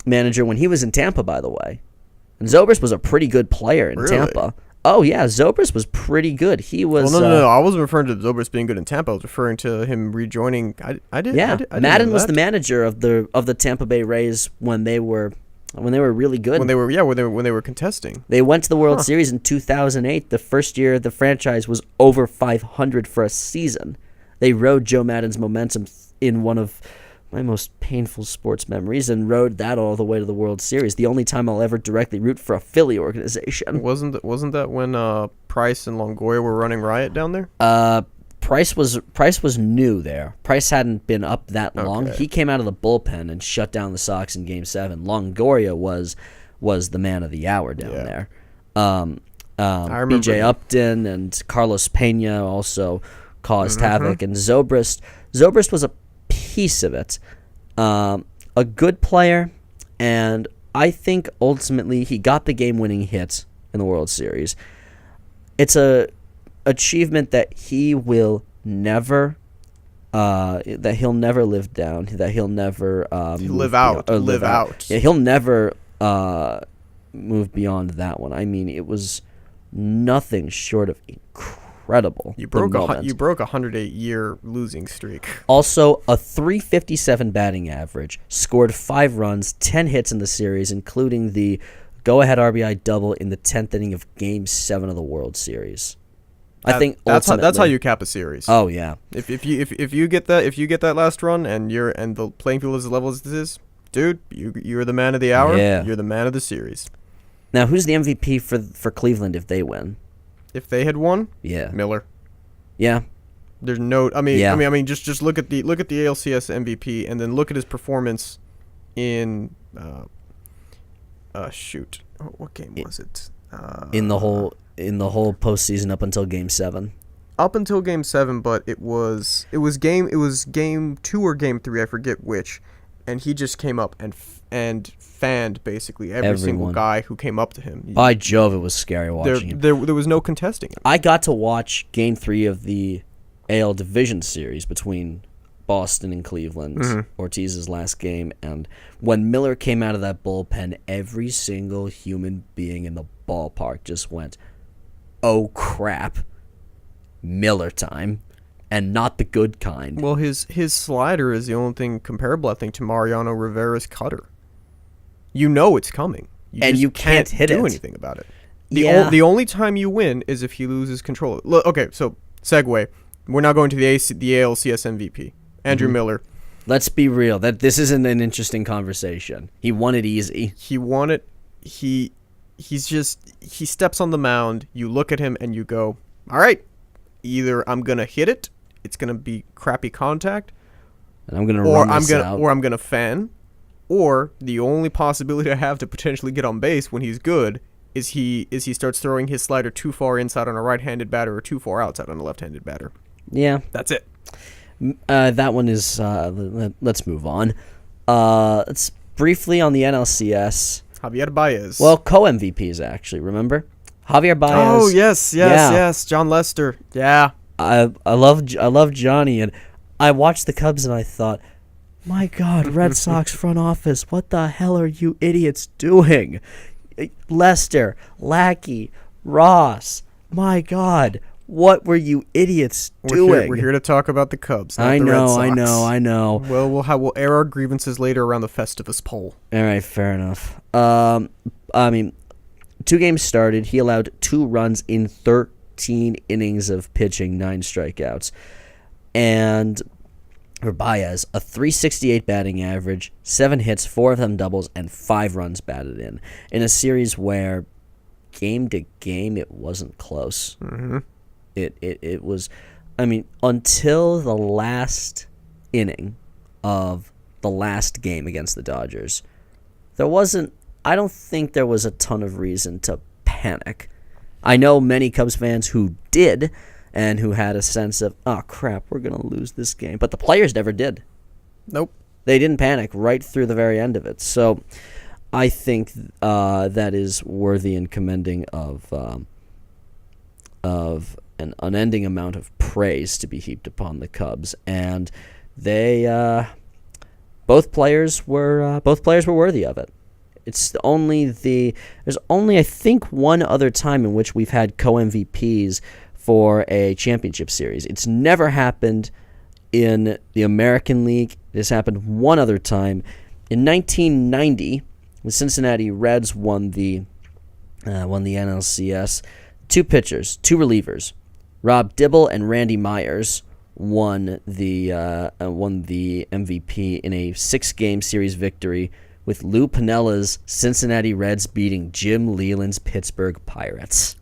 manager when he was in Tampa, by the way. And Zobrist was a pretty good player in Really? Tampa. Oh, yeah, Zobrist was pretty good. He was... Well, no. I wasn't referring to Zobrist being good in Tampa. I was referring to him rejoining. I didn't Madden know was that. the manager of the Tampa Bay Rays when they were really good. when they were contesting. They went to the World Series in 2008, the first year the franchise was over 500 for a season. They rode Joe Madden's momentum in one of my most painful sports memories and rode that all the way to the World Series. The only time I'll ever directly root for a Philly organization. Wasn't that when Price and Longoria were running riot down there? Price was new there. Price hadn't been up that long. Okay. He came out of the bullpen and shut down the Sox in Game 7. Longoria was the man of the hour down there. I remember B.J. him. Upton and Carlos Pena also caused havoc, and Zobrist was a piece of it. A good player, and I think ultimately he got the game-winning hit in the World Series. It's a achievement that he will never that he'll never live down, that he'll never Live out. Yeah, he'll never move beyond that one. I mean, it was nothing short of incredible. You broke the a moment. 108-year losing streak. Also, a .357 batting average, scored 5 runs, 10 hits in the series, including the go-ahead RBI double in the 10th inning of Game 7 of the World Series. I think that's how ultimately- you cap a series. Oh yeah, If you get that last run and the playing field is as level as this is, dude, you're the man of the hour. Yeah. You're the man of the series. Now, who's the MVP for Cleveland if they win? If they had won, Yeah, Miller. yeah. There's no. I mean, Yeah. I mean, just look at the ALCS MVP and then look at his performance in. Shoot, what game was it? In the whole postseason up until Game 7. Up until Game 7, but it was game 2 or Game 3, I forget which, and he just came up and fanned basically every single Everyone. guy who came up to him. By Jove, it was scary watching him. There was no contesting him. I got to watch Game 3 of the AL Division Series between Boston and Cleveland, Ortiz's last game, and when Miller came out of that bullpen, every single human being in the ballpark just went, "Oh crap, Miller time," and not the good kind. Well, his slider is the only thing comparable, I think, to Mariano Rivera's cutter. You know it's coming, And just you can't hit do it. anything about it. Yeah. The only time you win is if he loses control. Look, okay, so segue. We're now going to the ALCS MVP, Andrew Miller. Let's be real. That this isn't an interesting conversation. He won it easy. He won it. He steps on the mound. You look at him and you go, all right, either I'm gonna hit it, it's gonna be crappy contact, And I'm gonna or run this out. I'm gonna fan, or the only possibility I have to potentially get on base when he's good is he starts throwing his slider too far inside on a right-handed batter or too far outside on a left-handed batter. Yeah. That's it. That one is. Let's move on. Let's briefly on the NLCS. Javier Baez. Well, co-MVPs actually. Remember, Javier Baez. oh yes, Yeah. John Lester. Yeah. I love Johnny, and I watched the Cubs and I thought, my God, Red Sox front office, what the hell are you idiots doing? Lester, Lackey, Ross, my God, what were you idiots doing? We're here to talk about the Cubs. Not I the Red know, Sox. I know. Well, we'll air our grievances later around the Festivus poll. All right, fair enough. I mean, 2 games started. He allowed 2 runs in 13 innings of pitching, 9 strikeouts. And for Baez, a .368 batting average, 7 hits, 4 of them doubles, and 5 runs batted in a series where game to game it wasn't close. Mm-hmm. It was, I mean, until the last inning of the last game against the Dodgers, I don't think there was a ton of reason to panic. I know many Cubs fans who did and who had a sense of, oh, crap, we're going to lose this game. But the players never did. Nope. They didn't panic right through the very end of it. So I think that is worthy and commending of an unending amount of praise to be heaped upon the Cubs. And they both players were worthy of it. There's only I think one other time in which we've had co-MVPs for a championship series. It's never happened in the American League. This happened one other time. In 1990, the Cincinnati Reds won the NLCS. Two pitchers, two relievers, Rob Dibble and Randy Myers won the MVP in a 6-game series victory, with Lou Pinella's Cincinnati Reds beating Jim Leyland's Pittsburgh Pirates.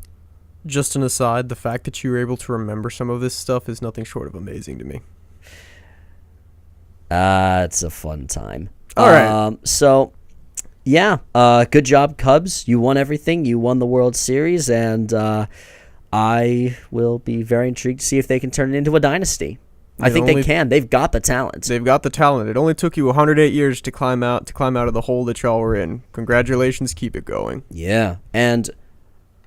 Just an aside, the fact that you were able to remember some of this stuff is nothing short of amazing to me. It's a fun time. All right. So, yeah, good job, Cubs. You won everything. You won the World Series, and I will be very intrigued to see if they can turn it into a dynasty. I think they can. They've got the talent. They've got the talent. It only took you 108 years to climb out of the hole that y'all were in. Congratulations. Keep it going. Yeah, and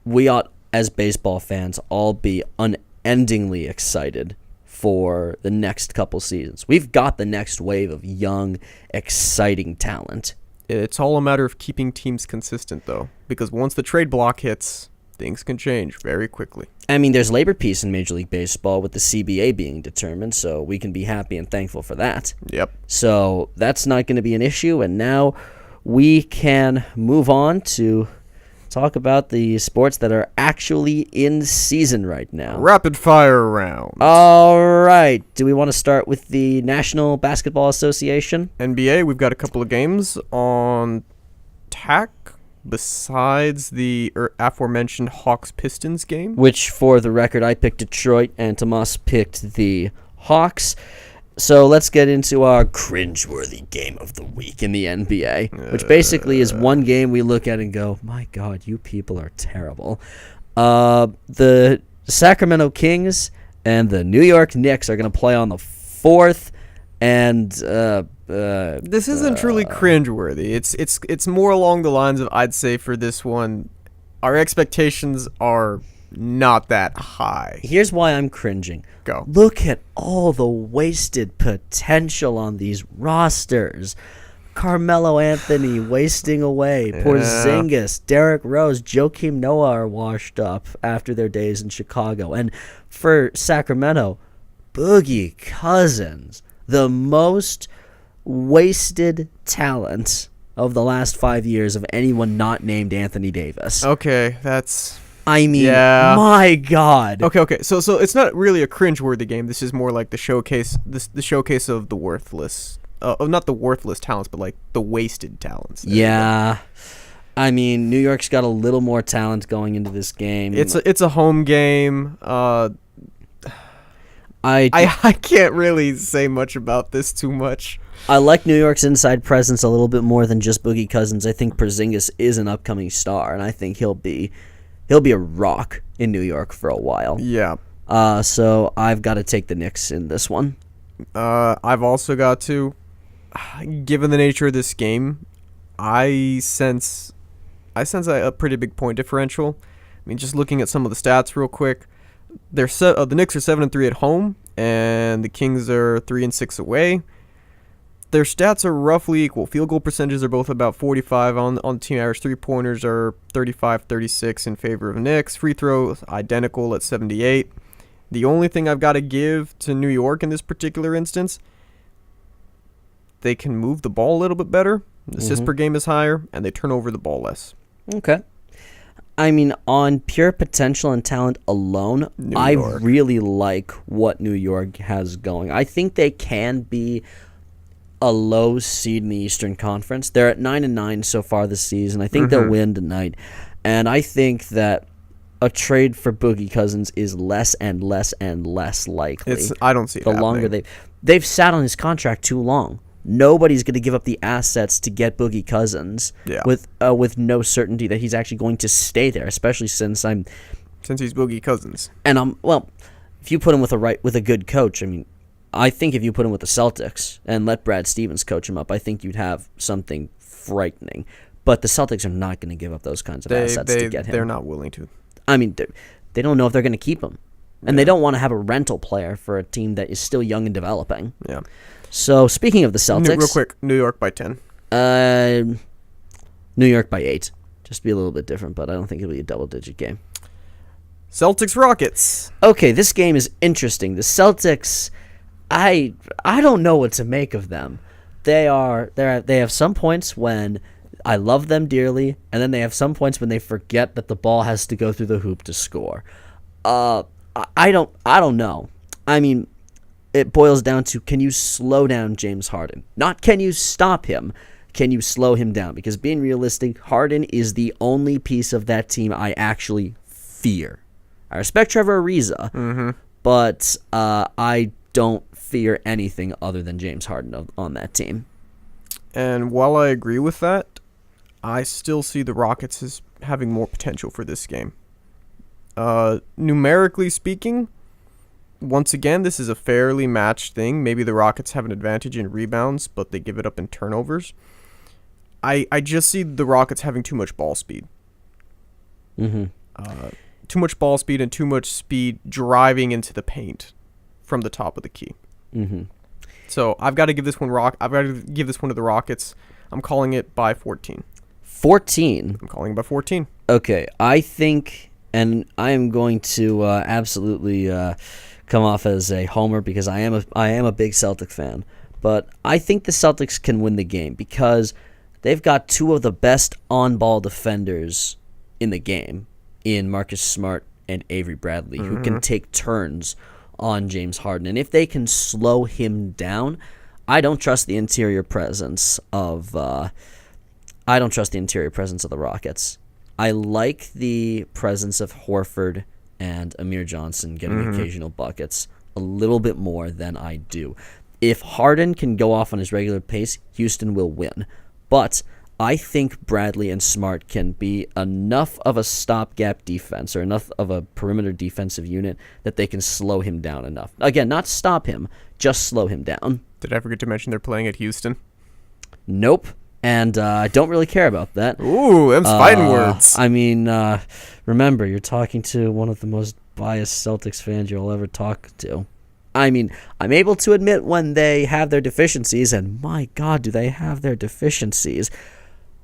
we ought, as baseball fans, all be unendingly excited for the next couple seasons. We've got the next wave of young, exciting talent. It's all a matter of keeping teams consistent, though, because once the trade block hits, things can change very quickly. I mean, there's labor peace in Major League Baseball with the CBA being determined, so we can be happy and thankful for that. Yep. So that's not going to be an issue, and now we can move on to talk about the sports that are actually in season right now. Rapid fire round. All right. Do we want to start with the National Basketball Association? NBA, we've got a couple of games on tap besides the aforementioned Hawks-Pistons game. Which, for the record, I picked Detroit and Tomas picked the Hawks. So let's get into our cringeworthy game of the week in the NBA, which basically is one game we look at and go, my God, you people are terrible. The Sacramento Kings and the New York Knicks are going to play on the 4th, and this isn't truly cringeworthy. It's more along the lines of, I'd say for this one, our expectations are not that high. Here's why I'm cringing. Go. Look at all the wasted potential on these rosters. Carmelo Anthony wasting away. Porzingis, Derrick Rose, Joakim Noah are washed up after their days in Chicago. And for Sacramento, Boogie Cousins, the most wasted talent of the last 5 years of anyone not named Anthony Davis. Okay, that's... I mean, yeah. My God. Okay. So it's not really a cringeworthy game. This is more like the showcase of the worthless, not the worthless talents, but like the wasted talents. Yeah. I mean, New York's got a little more talent going into this game. It's a home game. I can't really say much about this too much. I like New York's inside presence a little bit more than just Boogie Cousins. I think Porzingis is an upcoming star, and I think he'll be a rock in New York for a while. Yeah. So I've got to take the Knicks in this one. I've also got to, given the nature of this game, I sense a pretty big point differential. I mean, just looking at some of the stats real quick, the Knicks are 7-3 at home, and the Kings are 3-6 away. Their stats are roughly equal. Field goal percentages are both about 45 on the team average. 3-pointers are 35-36 in favor of Knicks. Free throws identical at 78. The only thing I've got to give to New York in this particular instance, they can move the ball a little bit better. The assists per game is higher, and they turn over the ball less. Okay. I mean, on pure potential and talent alone, I really like what New York has going. I think they can be a low seed in the Eastern Conference. They're at 9-9 so far this season. I think they'll win tonight. And I think that a trade for Boogie Cousins is less and less and less likely. I don't see it happening. The longer they've sat on his contract too long. Nobody's going to give up the assets to get Boogie Cousins with no certainty that he's actually going to stay there, especially since I'm Since he's Boogie Cousins. And well, if you put him with a good coach, I mean, I think if you put him with the Celtics and let Brad Stevens coach him up, I think you'd have something frightening. But the Celtics are not going to give up those kinds of assets to get him. They're not willing to. I mean, they don't know if they're going to keep him. And they don't want to have a rental player for a team that is still young and developing. Yeah. So, speaking of the Celtics... Real quick, New York by 10. New York by 8. Just to be a little bit different, but I don't think it'll be a double-digit game. Celtics Rockets. Okay, this game is interesting. The Celtics, I don't know what to make of them. They have some points when I love them dearly, and then they have some points when they forget that the ball has to go through the hoop to score. I don't know. I mean, it boils down to, can you slow down James Harden? Not can you stop him. Can you slow him down? Because being realistic, Harden is the only piece of that team I actually fear. I respect Trevor Ariza, but I don't fear anything other than James Harden on that team. And while I agree with that, I still see the Rockets as having more potential for this game. Numerically speaking, once again, this is a fairly matched thing. Maybe the Rockets have an advantage in rebounds, but they give it up in turnovers. I just see the Rockets having too much ball speed. Too much ball speed and too much speed driving into the paint from the top of the key. So I've got to give this one to the Rockets. I'm calling it by 14. 14? I'm calling it by 14. Okay, I think, and I am going to absolutely come off as a homer because I am a big Celtic fan. But I think the Celtics can win the game because they've got two of the best on-ball defenders in the game, in Marcus Smart and Avery Bradley, who can take turns on James Harden. And if they can slow him down, I don't trust the interior presence of the Rockets. I like the presence of Horford and Amir Johnson getting occasional buckets a little bit more than I do. If Harden can go off on his regular pace, Houston will win. But I think Bradley and Smart can be enough of a stopgap defense or enough of a perimeter defensive unit that they can slow him down enough. Again, not stop him, just slow him down. Did I forget to mention they're playing at Houston? Nope. And I don't really care about that. Ooh, them's fighting words. I mean, remember, you're talking to one of the most biased Celtics fans you'll ever talk to. I mean, I'm able to admit when they have their deficiencies, and my God, do they have their deficiencies.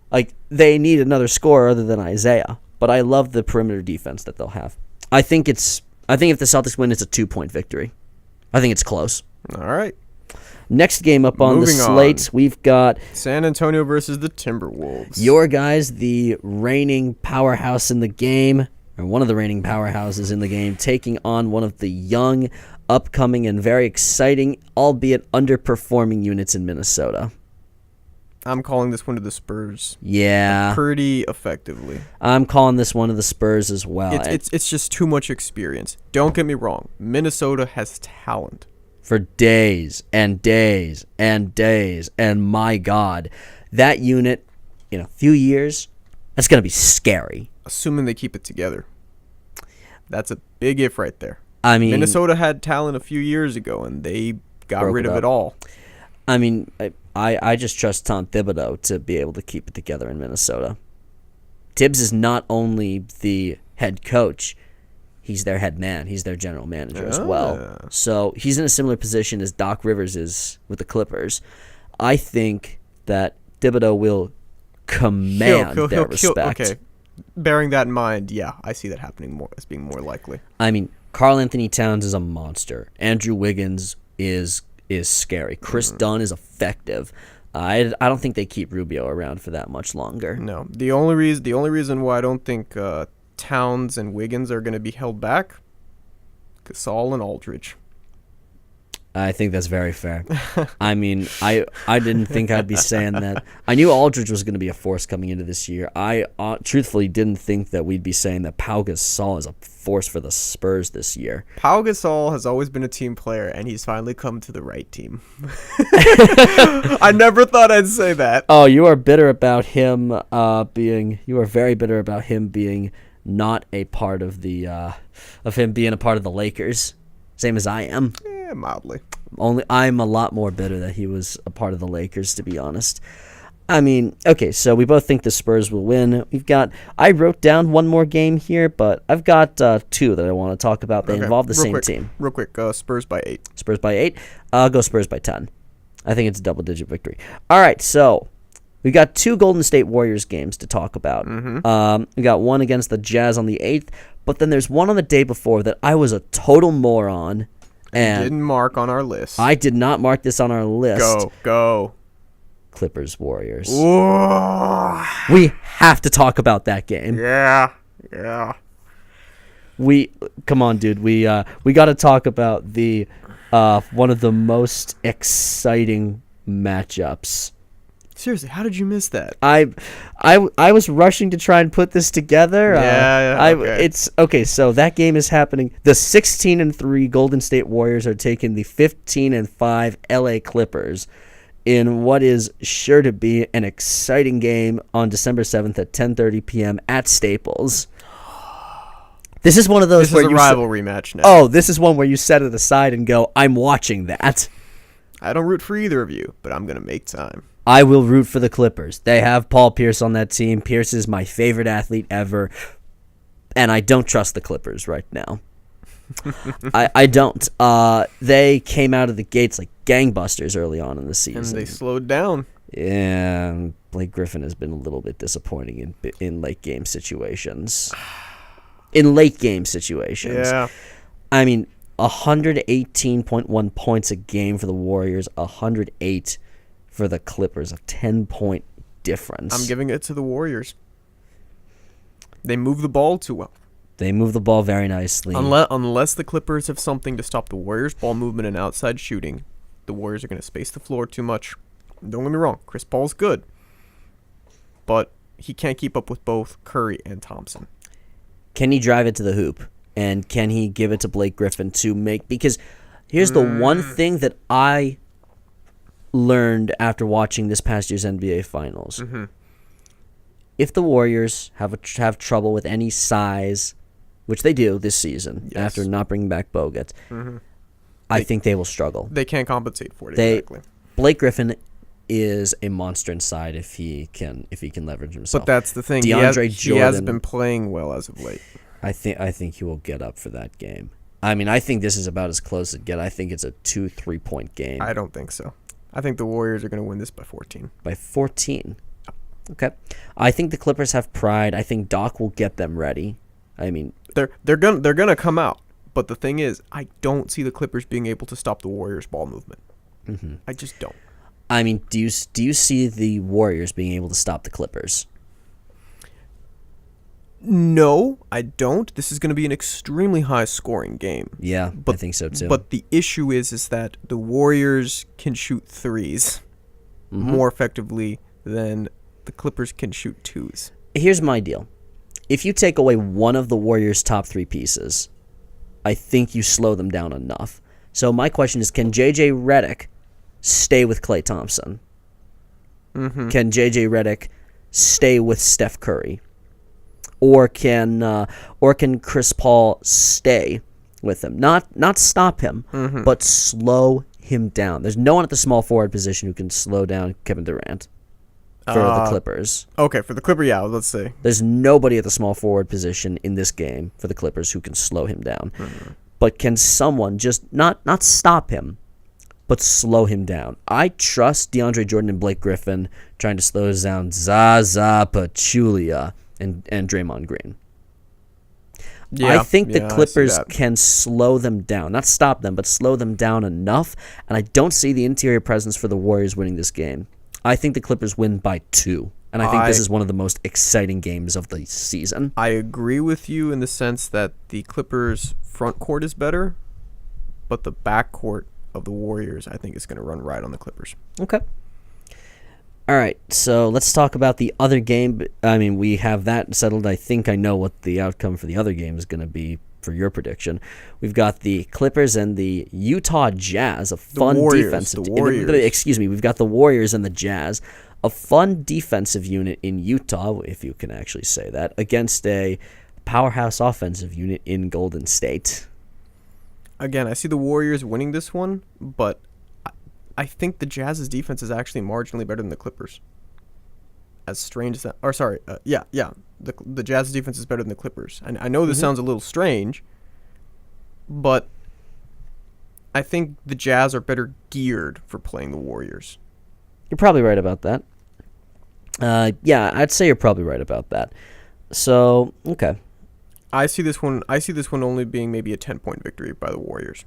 Like, they need another scorer other than Isaiah, but I love the perimeter defense that they'll have. I think if the Celtics win, it's a 2-point victory. I think it's close. All right. Next game up on the slate, we've got San Antonio versus the Timberwolves. Your guys, the reigning powerhouse in the game, or one of the reigning powerhouses in the game, taking on one of the young, upcoming, and very exciting, albeit underperforming units in Minnesota. I'm calling this one to the Spurs. Yeah. Pretty effectively. I'm calling this one to the Spurs as well. It's just too much experience. Don't get me wrong. Minnesota has talent. For days and days and days, and my God, that unit, in a few years, that's going to be scary. Assuming they keep it together. That's a big if right there. I mean, Minnesota had talent a few years ago, and they got rid of it all. I mean, I just trust Tom Thibodeau to be able to keep it together in Minnesota. Tibbs is not only the head coach, he's their head man. He's their general manager as well. So he's in a similar position as Doc Rivers is with the Clippers. I think that Thibodeau will command their respect. Okay, bearing that in mind, yeah, I see that happening more as being more likely. I mean, Karl Anthony Towns is a monster. Andrew Wiggins is scary. Chris Dunn is effective. I don't think they keep Rubio around for that much longer. No, the only reason why I don't think Towns and Wiggins are going to be held back, Gasol and Aldridge. I think that's very fair. I mean, I didn't think I'd be saying that. I knew Aldridge was going to be a force coming into this year. I truthfully didn't think that we'd be saying that Pau Gasol is a force for the Spurs this year. Pau Gasol has always been a team player, and he's finally come to the right team. I never thought I'd say that. Oh, you are bitter about him being not a part of the of him being a part of the Lakers, same as I am. Yeah, mildly. Only I'm a lot more bitter that he was a part of the Lakers, to be honest. I mean, okay, so we both think the Spurs will win. I wrote down one more game here, but I've got two that I want to talk about. They involve the same team. Real quick, Spurs by 8. Spurs by 8. I'll go Spurs by 10. I think it's a double-digit victory. All right, so we got 2 Golden State Warriors games to talk about. We got one against the Jazz on the 8th, but then there's one on the day before that I was a total moron. And didn't mark on our list. I did not mark this on our list. Go. Clippers Warriors. Whoa. We have to talk about that game. Yeah. Come on, dude. We got to talk about the one of the most exciting matchups. Seriously, how did you miss that? I was rushing to try and put this together. Okay. It's okay. So that game is happening. The 16-3 Golden State Warriors are taking the 15-5 LA Clippers in what is sure to be an exciting game on December 7th at 10:30 p.m. at Staples. This is one of those This is a rivalry match now. Oh, this is one where you set it aside and go, I'm watching that. I don't root for either of you, but I'm going to make time. I will root for the Clippers. They have Paul Pierce on that team. Pierce is my favorite athlete ever, and I don't trust the Clippers right now. I don't. They came out of the gates like gangbusters early on in the season. And they slowed down. Yeah, Blake Griffin has been a little bit disappointing in late game situations. Yeah. I mean, 118.1 points a game for the Warriors, 108 for the Clippers, a 10-point difference. I'm giving it to the Warriors. They move the ball too well. They move the ball very nicely. Unless the Clippers have something to stop the Warriors' ball movement and outside shooting, the Warriors are going to space the floor too much. Don't get me wrong, Chris Paul's good, but he can't keep up with both Curry and Thompson. Can he drive it to the hoop? And can he give it to Blake Griffin to make... Because here's the one thing that I learned after watching this past year's NBA Finals. Mm-hmm. If the Warriors have trouble with any size, which they do this season, after not bringing back Bogut, I think they will struggle. They can't compensate for it, exactly. Blake Griffin is a monster inside if he can leverage himself. But that's the thing. DeAndre He Jordan has been playing well as of late. I think he will get up for that game. I mean, I think this is about as close as it gets. I think it's a 2-3 point game. I don't think so. I think the Warriors are going to win this by 14. By 14. Okay. I think the Clippers have pride. I think Doc will get them ready. I mean, they're gonna come out. But the thing is, I don't see the Clippers being able to stop the Warriors' ball movement. I just don't. I mean, do you see the Warriors being able to stop the Clippers? No, I don't. This is going to be an extremely high-scoring game. Yeah, I think so too. But the issue is that the Warriors can shoot threes more effectively than the Clippers can shoot twos. Here's my deal. If you take away one of the Warriors' top 3 pieces, I think you slow them down enough. So my question is, can J.J. Redick stay with Klay Thompson? Can J.J. Redick stay with Steph Curry? Or can Chris Paul stay with him? Not stop him, but slow him down. There's no one at the small forward position who can slow down Kevin Durant for the Clippers. Okay, for the Clippers, yeah, let's see. There's nobody at the small forward position in this game for the Clippers who can slow him down. But can someone just not stop him, but slow him down? I trust DeAndre Jordan and Blake Griffin trying to slow down Zaza Pachulia and Draymond Green. I think the Clippers can slow them down. Not stop them, but slow them down enough. And I don't see the interior presence for the Warriors winning this game. I think the Clippers win by 2. And I think this is one of the most exciting games of the season. I agree with you in the sense that the Clippers' front court is better, but the back court of the Warriors, I think, is going to run right on the Clippers. Okay. All right, so let's talk about the other game. I mean, we have that settled. I think I know what the outcome for the other game is going to be for your prediction. We've got the Clippers and the Utah Jazz, a fun defensive... Excuse me, we've got the Warriors and the Jazz, a fun defensive unit in Utah, if you can actually say that, against a powerhouse offensive unit in Golden State. Again, I see the Warriors winning this one, but I think the Jazz's defense is actually marginally better than the Clippers. As strange as that, or sorry, the Jazz's defense is better than the Clippers. And I know this sounds a little strange, but I think the Jazz are better geared for playing the Warriors. You're probably right about that. Yeah, I'd say you're probably right about that. So, okay. I see this one only being maybe a 10-point victory by the Warriors.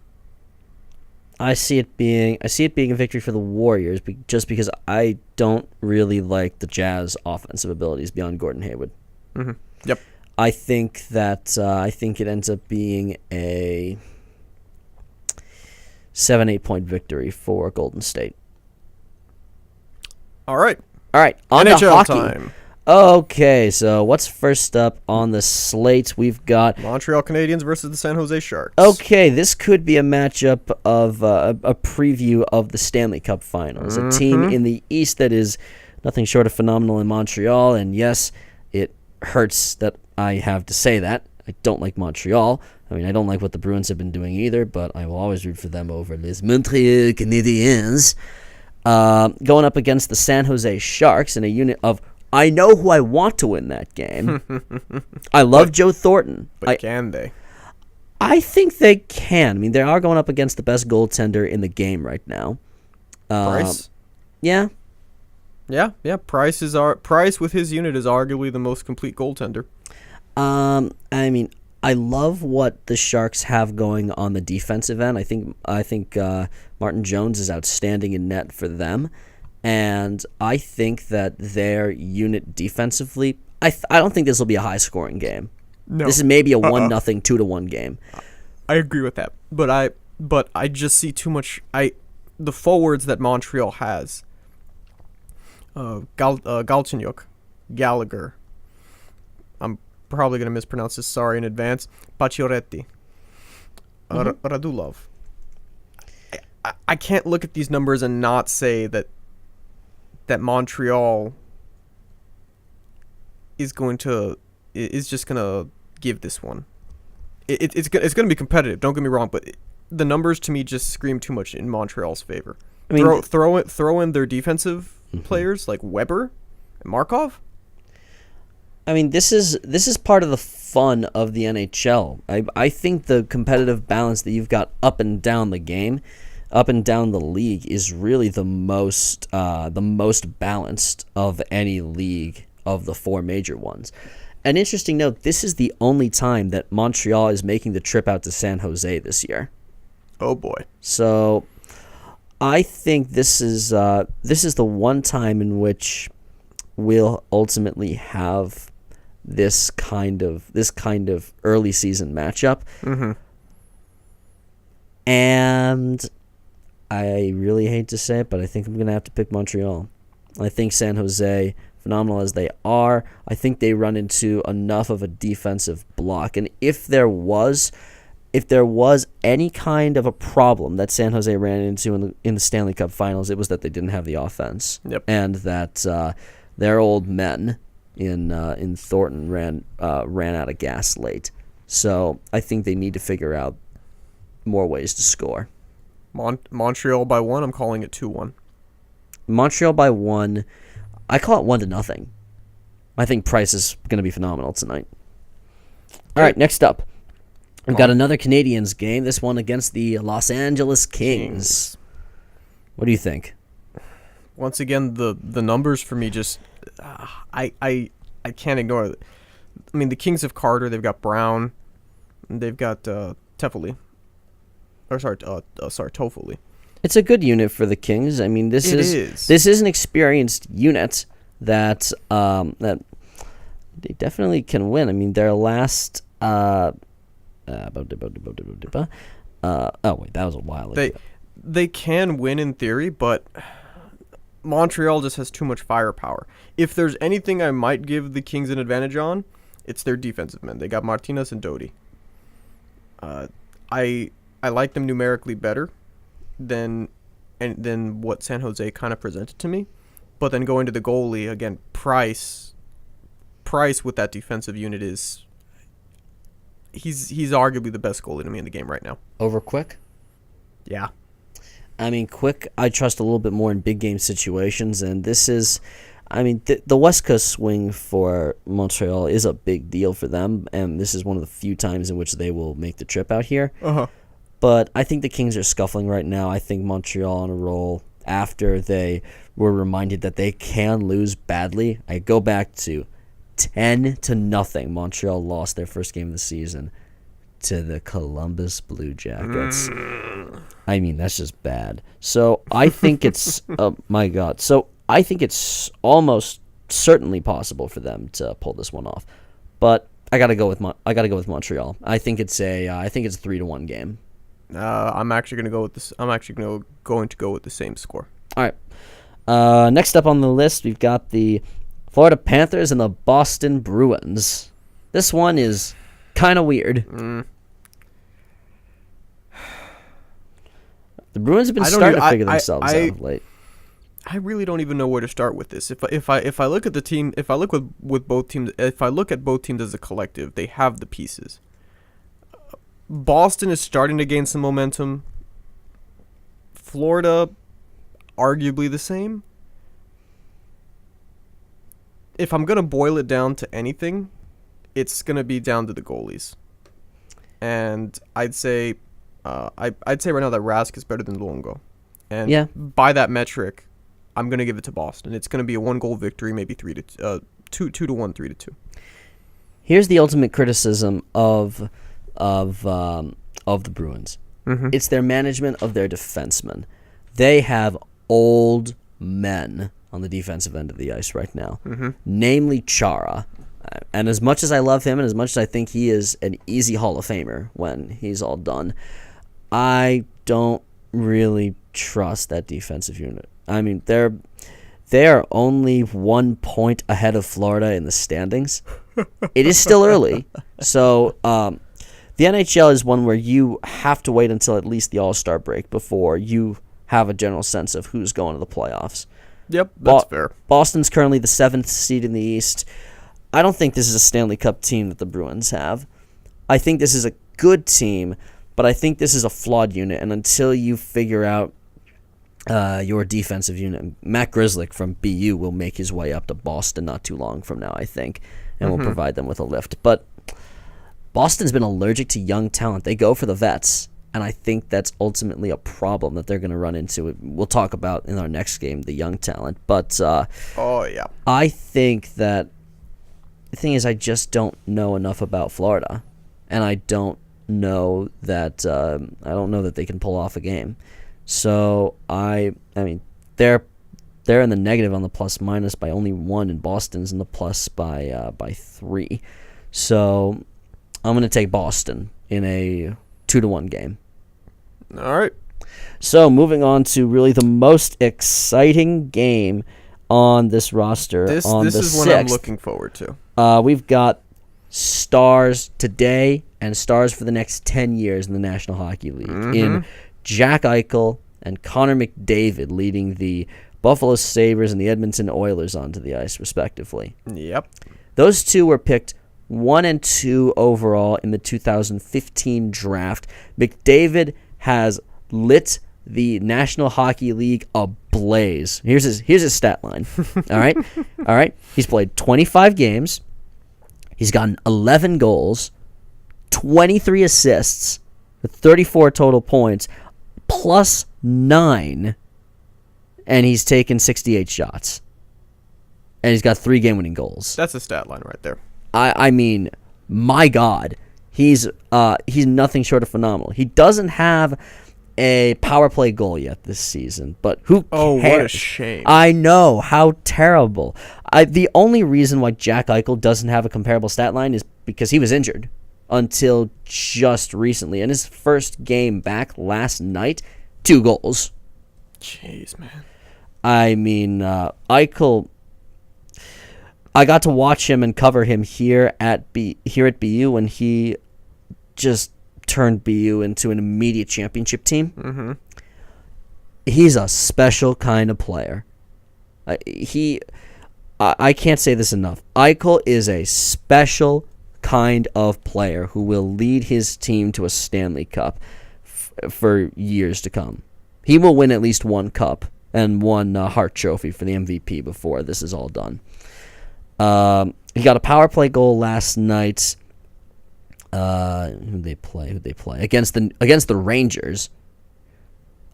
I see it being a victory for the Warriors just because I don't really like the Jazz offensive abilities beyond Gordon Hayward. Mm-hmm. Yep. I think it ends up being a 7-8 point victory for Golden State. All right. On NHL to hockey. time. Okay, so what's first up on the slate? We've got Montreal Canadiens versus the San Jose Sharks. Okay, this could be a matchup of a preview of the Stanley Cup Finals. A team in the East that is nothing short of phenomenal in Montreal, and yes, it hurts that I have to say that. I don't like Montreal. I mean, I don't like what the Bruins have been doing either, but I will always root for them over les Montreal Canadiens. Going up against the San Jose Sharks in a unit of I know who I want to win that game. I love Joe Thornton. But can they? I think they can. I mean, they are going up against the best goaltender in the game right now. Price? Yeah. Yeah. Price with his unit is arguably the most complete goaltender. I mean, I love what the Sharks have going on the defensive end. I think Martin Jones is outstanding in net for them. And I think that their unit defensively, I don't think this will be a high-scoring game. No. This is maybe a 1-0, 2-1 game. I agree with that. But I just see too much. The forwards that Montreal has, Galchenyuk, Gallagher, I'm probably going to mispronounce this, sorry in advance, Pacioretty, Radulov. I can't look at these numbers and not say that Montreal is just going to give this one. It's going to be competitive, don't get me wrong, but the numbers to me just scream too much in Montreal's favor. I mean, throw in their defensive players like Weber and Markov. I mean, this is part of the fun of the NHL. I think the competitive balance that you've got up and down the game, up and down the league, is really the most balanced of any league of the four major ones. An interesting note: this is the only time that Montreal is making the trip out to San Jose this year. Oh boy! So, I think this is the one time in which we'll ultimately have this kind of early season matchup. Mm-hmm. And I really hate to say it, but I think I'm going to have to pick Montreal. I think San Jose, phenomenal as they are, I think they run into enough of a defensive block. And if there was any kind of a problem that San Jose ran into in the Stanley Cup Finals, it was that they didn't have the offense. Yep. And that their old men in Thornton ran out of gas late. So I think they need to figure out more ways to score. Montreal by 1, I'm calling it 2-1. Montreal by 1, I call it 1-0. I think Price is going to be phenomenal tonight. All right, next up, we've got another Canadiens game. This one against the Los Angeles Kings. What do you think? Once again, the numbers for me just I can't ignore it. I mean, the Kings have Carter, they've got Brown, and they've got Toffoli. Toffoli. It's a good unit for the Kings. I mean, this is an experienced unit that they definitely can win. I mean, their last oh wait, that was a while ago. They can win in theory, but Montreal just has too much firepower. If there's anything I might give the Kings an advantage on, it's their defensive men. They got Martinez and Doughty. I like them numerically better than what San Jose kind of presented to me. But then going to the goalie, again, Price with that defensive unit is he's arguably the best goalie to me in the game right now. Over Quick? Yeah. I mean, Quick, I trust a little bit more in big game situations, and this is, I mean, the West Coast swing for Montreal is a big deal for them, and this is one of the few times in which they will make the trip out here. Uh-huh. But I think the Kings are scuffling right now. I think Montreal on a roll after they were reminded that they can lose badly. I go back to 10-0. Montreal lost their first game of the season to the Columbus Blue Jackets. I mean, that's just bad. So I think it's my God. So I think it's almost certainly possible for them to pull this one off. But I gotta go with Montreal. I think it's a 3-1 game. I'm actually going to go with this. I'm actually going to go with the same score. All right. Next up on the list, we've got the Florida Panthers and the Boston Bruins. This one is kind of weird. The Bruins have been starting to figure themselves out of late. I really don't even know where to start with this. If I look at the team, if I look with both teams, if I look at both teams as a collective, they have the pieces. Boston is starting to gain some momentum. Florida, arguably the same. If I'm going to boil it down to anything, it's going to be down to the goalies. And I'd say I'd say right now that Rask is better than Luongo. And by that metric, I'm going to give it to Boston. It's going to be a 1-goal victory, maybe 2-1, 3-2. Here's the ultimate criticism of the Bruins. Mm-hmm. It's their management of their defensemen. They have old men on the defensive end of the ice right now, namely Chara. And as much as I love him and as much as I think he is an easy Hall of Famer when he's all done, I don't really trust that defensive unit. I mean, they are only 1 point ahead of Florida in the standings. It is still early, so the NHL is one where you have to wait until at least the All-Star break before you have a general sense of who's going to the playoffs. Yep, that's fair. Boston's currently the 7th seed in the East. I don't think this is a Stanley Cup team that the Bruins have. I think this is a good team, but I think this is a flawed unit, and until you figure out your defensive unit, Matt Grzelcyk from BU will make his way up to Boston not too long from now, I think, and will provide them with a lift. But Boston's been allergic to young talent. They go for the vets, and I think that's ultimately a problem that they're going to run into. We'll talk about in our next game, the young talent. But I think that the thing is I just don't know enough about Florida, and I don't know that they can pull off a game. So I mean they're in the negative on the plus minus by only 1, and Boston's in the plus by 3. So I'm going to take Boston in a 2-1 game. All right. So moving on to really the most exciting game on this roster. This is what I'm looking forward to. We've got stars today and stars for the next 10 years in the National Hockey League. In Jack Eichel and Connor McDavid leading the Buffalo Sabres and the Edmonton Oilers onto the ice, respectively. Yep. Those two were picked 1 and 2 overall in the 2015 draft. McDavid has lit the National Hockey League ablaze. Here's his stat line. All right. He's played 25 games. He's gotten 11 goals, 23 assists, with 34 total points, plus 9, and he's taken 68 shots. And he's got 3 game-winning goals. That's a stat line right there. I mean, my God, he's nothing short of phenomenal. He doesn't have a power play goal yet this season, but who cares? Oh, what a shame. I know, how terrible. The only reason why Jack Eichel doesn't have a comparable stat line is because he was injured until just recently. In his first game back last night, 2 goals. Jeez, man. I mean, Eichel, I got to watch him and cover him here at BU when he just turned BU into an immediate championship team. He's a special kind of player. I can't say this enough. Eichel is a special kind of player who will lead his team to a Stanley Cup for years to come. He will win at least one cup and one Hart Trophy for the MVP before this is all done. He got a power play goal last night. Who'd they play? Against the Rangers.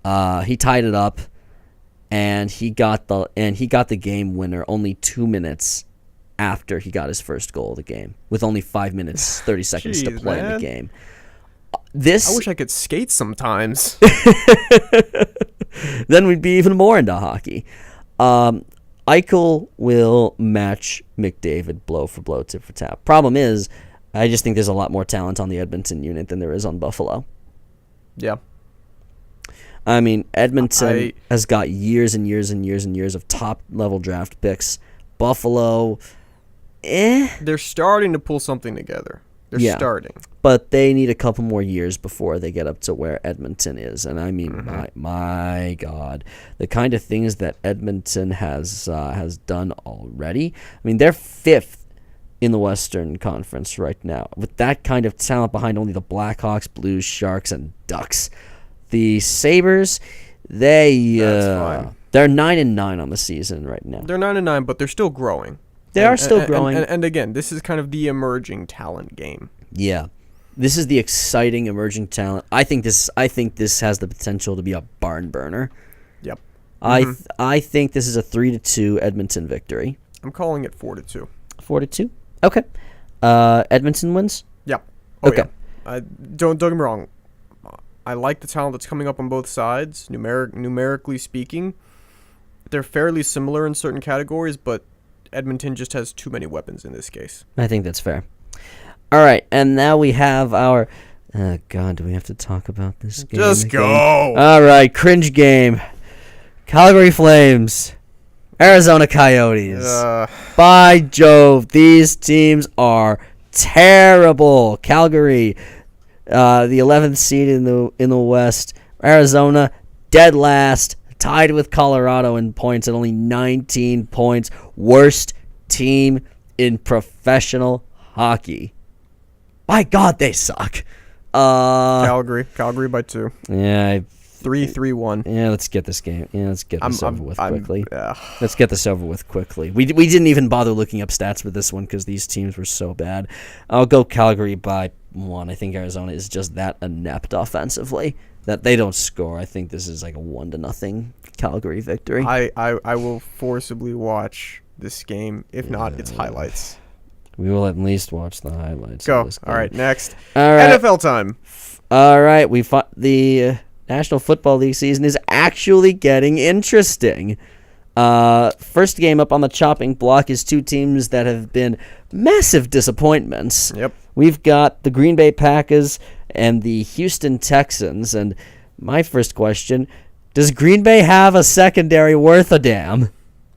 He tied it up, and he got the game winner only 2 minutes after he got his first goal of the game, with only 5 minutes 30 seconds to play in the game. I wish I could skate sometimes. Then we'd be even more into hockey. Eichel will match McDavid blow for blow, tip for tap. Problem is, I just think there's a lot more talent on the Edmonton unit than there is on Buffalo. Yeah. I mean, Edmonton has got years and years and years and years of top-level draft picks. Buffalo, They're starting to pull something together. They're starting. But they need a couple more years before they get up to where Edmonton is. And I mean, my God, the kind of things that Edmonton has done already. I mean, they're 5th in the Western Conference right now. With that kind of talent behind only the Blackhawks, Blues, Sharks, and Ducks. The Sabres, they're 9-9 on the season right now. They're 9-9, but they're still growing. They are still growing. And again, this is kind of the emerging talent game. Yeah. This is the exciting emerging talent. I think this has the potential to be a barn burner. Yep. I think this is a 3-2 Edmonton victory. I'm calling it 4-2. 4-2? Okay. Edmonton wins? Yep. Okay. Yeah. Don't get me wrong. I like the talent that's coming up on both sides, numerically speaking. They're fairly similar in certain categories, but Edmonton just has too many weapons in this case. I think that's fair. All right, and now we have our... God, do we have to talk about this game? Just again? go! All right, cringe game. Calgary Flames. Arizona Coyotes. By Jove, these teams are terrible. Calgary, the 11th seed in the West. Arizona, dead last, tied with Colorado in points at only 19 points. Worst team in professional hockey. My God, they suck. Calgary by 2. Yeah. 3-3-1. Yeah, let's get this game. Yeah, let's get this over with quickly. Let's get this over with quickly. We didn't even bother looking up stats with this one because these teams were so bad. I'll go Calgary by 1. I think Arizona is just that inept offensively that they don't score. I think this is like a 1-0 Calgary victory. I will forcibly watch this game. If not, it's highlights. We will at least watch the highlights. Go. Of this game. All right, next. All right. NFL time. All right, we fought the National Football League season is actually getting interesting. First game up on the chopping block is two teams that have been massive disappointments. Yep. We've got the Green Bay Packers and the Houston Texans. And my first question, does Green Bay have a secondary worth a damn?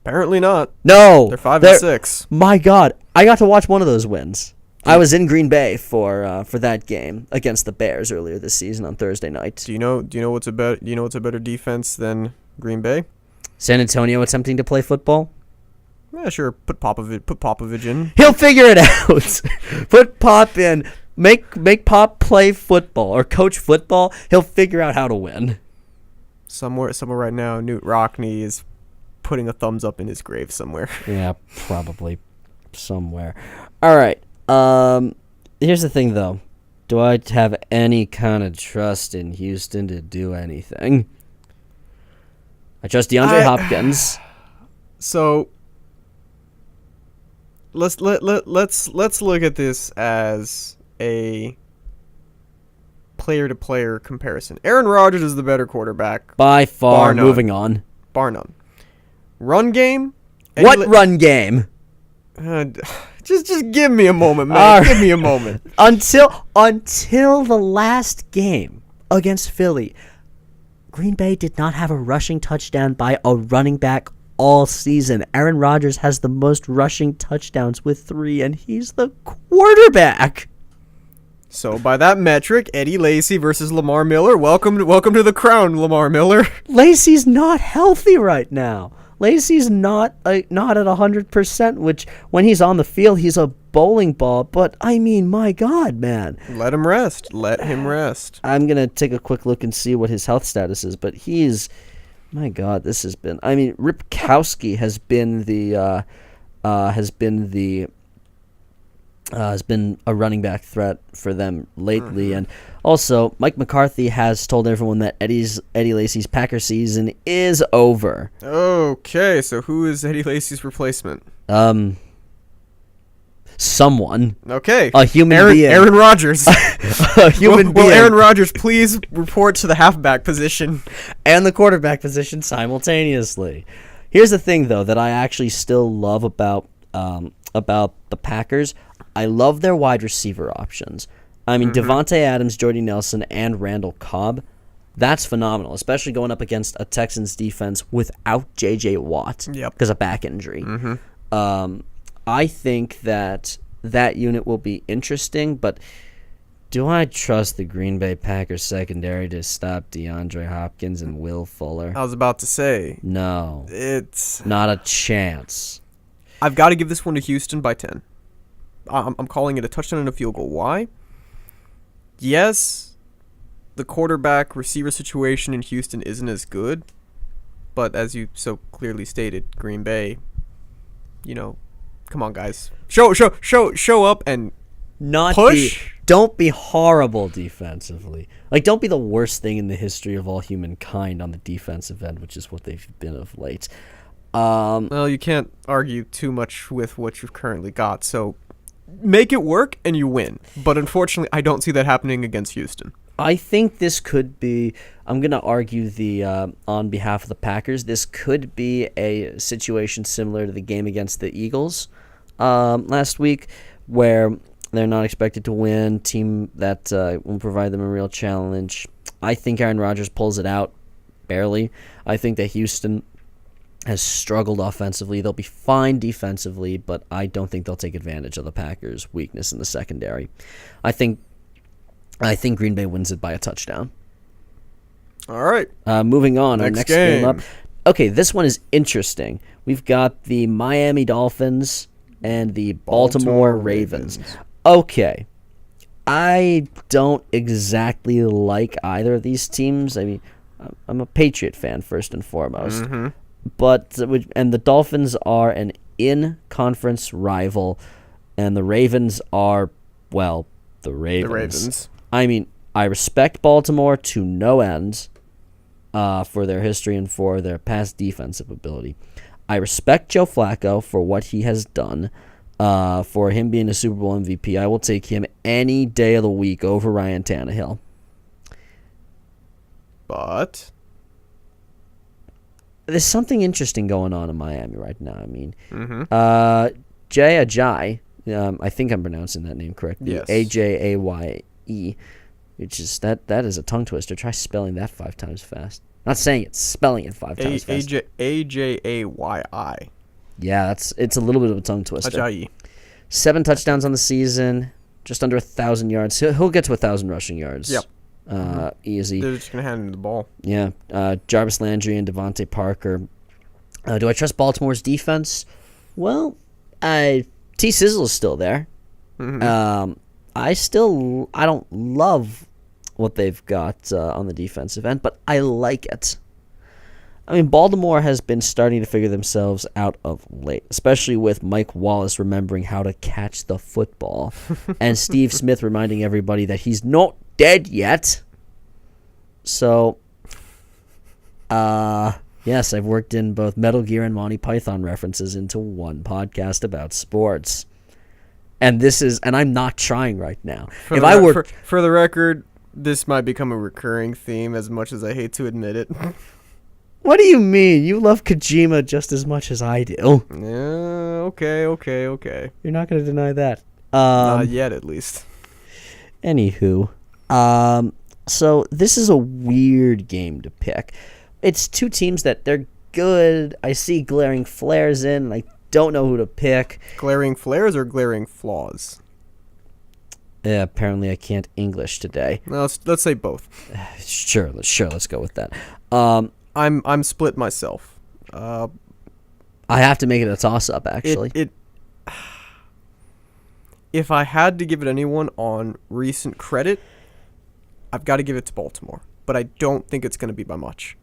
Apparently not. No. They're 5-6. My God, I got to watch one of those wins. I was in Green Bay for that game against the Bears earlier this season on Thursday night. Do you know what's a better defense than Green Bay? San Antonio attempting to play football? Yeah, sure. Put Popovich in. He'll figure it out. Put Pop in. Make Pop play football or coach football. He'll figure out how to win. Somewhere right now, Newt Rockne is putting a thumbs up in his grave somewhere. Yeah, probably somewhere. All right. Here's the thing, though. Do I have any kind of trust in Houston to do anything? I trust DeAndre Hopkins. So let's look at this as a player-to-player comparison. Aaron Rodgers is the better quarterback by far. Bar none. Moving on. Bar none. Run game. What run game? Just give me a moment, man. Give me a moment. Until the last game against Philly, Green Bay did not have a rushing touchdown by a running back all season. Aaron Rodgers has the most rushing touchdowns with 3, and he's the quarterback. So by that metric, Eddie Lacy versus Lamar Miller. Welcome to the crown, Lamar Miller. Lacy's not healthy right now. Lacey's not at 100%, which when he's on the field, he's a bowling ball. But I mean, my God, man. Let him rest. Let him rest. I'm gonna take a quick look and see what his health status is. But he's, my God, this has been. I mean, Ripkowski has been a running back threat for them lately, and also Mike McCarthy has told everyone that Eddie Lacy's Packer season is over. Okay, so who is Eddie Lacy's replacement? Someone. Okay. A human being. Aaron Rodgers. A human being. Will Aaron Rodgers please report to the halfback position and the quarterback position simultaneously. Here's the thing, though, that I actually still love about the Packers. I love their wide receiver options. I mean, Devontae Adams, Jordy Nelson, and Randall Cobb. That's phenomenal, especially going up against a Texans defense without J.J. Watt because of back injury. I think that unit will be interesting, but do I trust the Green Bay Packers secondary to stop DeAndre Hopkins and Will Fuller? I was about to say. No. It's not a chance. I've got to give this one to Houston by 10. I'm calling it a touchdown and a field goal. Why? Yes, the quarterback receiver situation in Houston isn't as good, but as you so clearly stated, Green Bay, come on, guys, show up and not push. Don't be horrible defensively. Like, don't be the worst thing in the history of all humankind on the defensive end, which is what they've been of late. Well, you can't argue too much with what you've currently got, so make it work and you win. But unfortunately, I don't see that happening against Houston. I think this could be, I'm going to argue on behalf of the Packers, this could be a situation similar to the game against the Eagles last week, where they're not expected to win, team that will provide them a real challenge. I think Aaron Rodgers pulls it out, barely. I think that Houston has struggled offensively. They'll be fine defensively, but I don't think they'll take advantage of the Packers' weakness in the secondary. I think Green Bay wins it by a touchdown. All right. Moving on, our next game up. Okay, this one is interesting. We've got the Miami Dolphins and the Baltimore Ravens. Okay. I don't exactly like either of these teams. I mean, I'm a Patriot fan first and foremost. But the Dolphins are an in-conference rival, and the Ravens are, well, the Ravens. I mean, I respect Baltimore to no end for their history and for their past defensive ability. I respect Joe Flacco for what he has done, for him being a Super Bowl MVP. I will take him any day of the week over Ryan Tannehill. But there's something interesting going on in Miami right now. I mean, Jay Ajayi, I think I'm pronouncing that name correctly. Yes. Ajaye, which is that is a tongue twister. Try spelling that 5 times fast. Not saying it, spelling it 5 times fast. Ajayi. Yeah, it's a little bit of a tongue twister. Ajayi. 7 touchdowns on the season, just under 1,000 yards. He'll get to 1,000 rushing yards. Yep. Easy. They're just going to hand him the ball. Yeah. Jarvis Landry and Devontae Parker. Do I trust Baltimore's defense? Well, T. Sizzle is still there. I don't love what they've got on the defensive end, but I like it. I mean, Baltimore has been starting to figure themselves out of late, especially with Mike Wallace remembering how to catch the football, and Steve Smith reminding everybody that he's not dead yet. So, yes, I've worked in both Metal Gear and Monty Python references into one podcast about sports. And I'm not trying right now. For the record, this might become a recurring theme as much as I hate to admit it. What do you mean? You love Kojima just as much as I do. Yeah, okay. You're not going to deny that. Not yet, at least. Anywho, so this is a weird game to pick. It's two teams that they're good. I see glaring flares in, and I don't know who to pick. Glaring flares or glaring flaws? Yeah, apparently I can't English today. No, let's say both. Sure, let's go with that. I'm split myself. I have to make it a toss-up, actually. If I had to give it anyone on recent credit, I've got to give it to Baltimore. But I don't think it's going to be by much.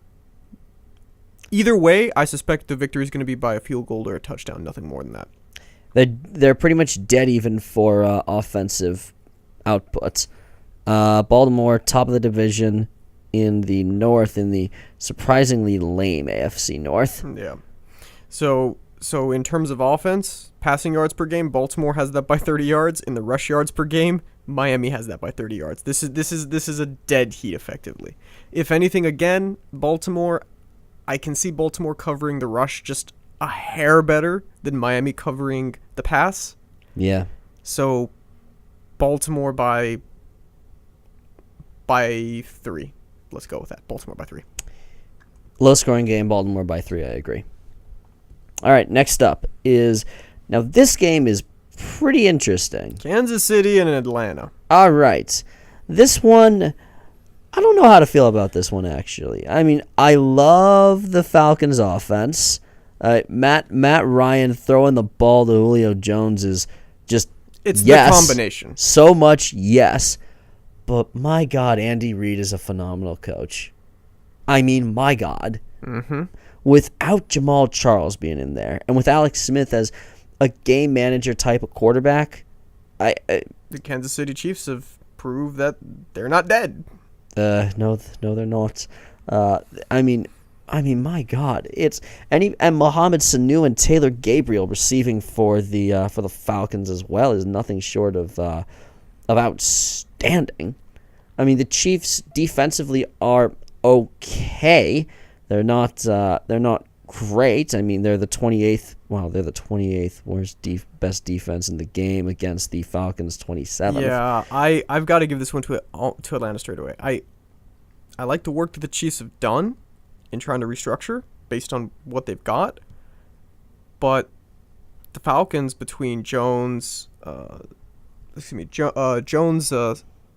Either way, I suspect the victory is going to be by a field goal or a touchdown, nothing more than that. They're pretty much dead even for offensive outputs. Baltimore, top of the division in the North, in the surprisingly lame AFC North. Yeah. So in terms of offense, passing yards per game, Baltimore has that by 30 yards. In the rush yards per game, Miami has that by 30 yards. This is a dead heat effectively. If anything, again, Baltimore, I can see Baltimore covering the rush just a hair better than Miami covering the pass. Yeah. So Baltimore by 3. Let's go with that. Baltimore by 3. Low-scoring game, Baltimore by 3, I agree. All right, next up is... Now, this game is pretty interesting. Kansas City and Atlanta. All right. This one, I don't know how to feel about this one, actually. I mean, I love the Falcons' offense. Matt Ryan throwing the ball to Julio Jones is just... It's yes, the combination. So much yes. But my God, Andy Reid is a phenomenal coach. I mean, my God. Mm-hmm. Without Jamal Charles being in there, and with Alex Smith as a game manager type of quarterback, the Kansas City Chiefs have proved that they're not dead. No, they're not. I mean, my God, and Mohamed Sanu and Taylor Gabriel receiving for the Falcons as well is nothing short of outstanding. I mean, the Chiefs defensively are okay. They're not great. I mean, they're the 28th. Wow, they're the 28th worst best defense in the game against the Falcons' 27th. Yeah, I've got to give this one to Atlanta straight away. I like the work that the Chiefs have done in trying to restructure based on what they've got, but the Falcons between Jones, Jones.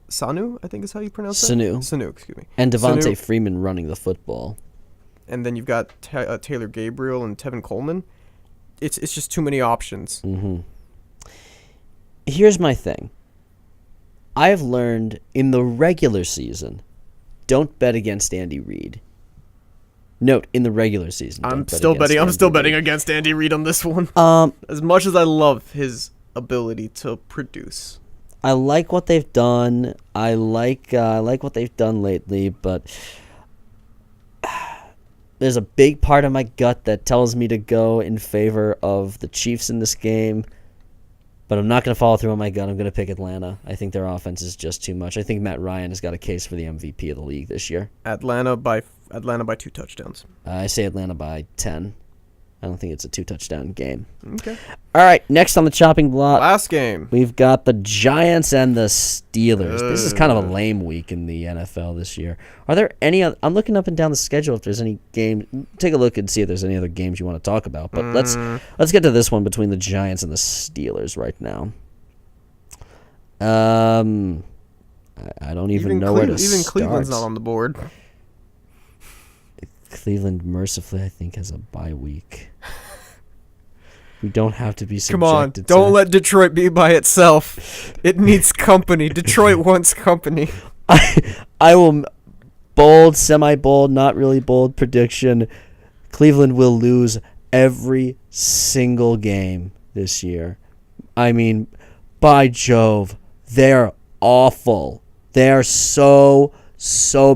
Sanu, I think is how you pronounce it. Sanu, excuse me. And Devontae Freeman running the football. And then you've got Taylor Gabriel and Tevin Coleman. It's just too many options. Mm-hmm. Here's my thing. I have learned in the regular season, don't bet against Andy Reid. Note, in the regular season. I'm still betting against Andy Reid on this one. As much as I love his ability to produce. I like what they've done. I like what they've done lately, but there's a big part of my gut that tells me to go in favor of the Chiefs in this game. But I'm not going to follow through on my gut. I'm going to pick Atlanta. I think their offense is just too much. I think Matt Ryan has got a case for the MVP of the league this year. Atlanta by 2 touchdowns. I say Atlanta by 10. I don't think it's a 2-touchdown game. Okay. All right, next on the chopping block. Last game. We've got the Giants and the Steelers. This is kind of a lame week in the NFL this year. Are there any other... I'm looking up and down the schedule if there's any game. Take a look and see if there's any other games you want to talk about. But let's get to this one between the Giants and the Steelers right now. I don't even know where to start. Even Cleveland's not on the board. Cleveland, mercifully, I think, has a bye week. We don't have to be subjected Come on, don't let Detroit be by itself. It needs company. Detroit wants company. I will bold, semi-bold, not really bold prediction. Cleveland will lose every single game this year. I mean, by Jove, they're awful. They are so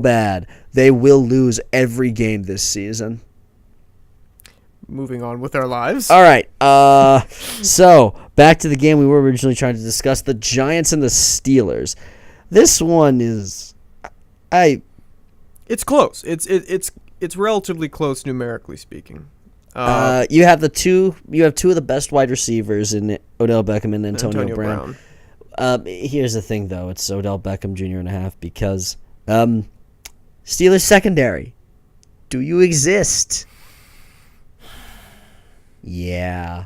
bad. They will lose every game this season. Moving on with our lives. All right. So, back to the game we were originally trying to discuss, the Giants and the Steelers. This one is... It's close. It's relatively close numerically speaking. You have two of the best wide receivers in Odell Beckham and Antonio Brown. Here's the thing, though. It's Odell Beckham Jr. and a half because... Steelers secondary. Do you exist? Yeah.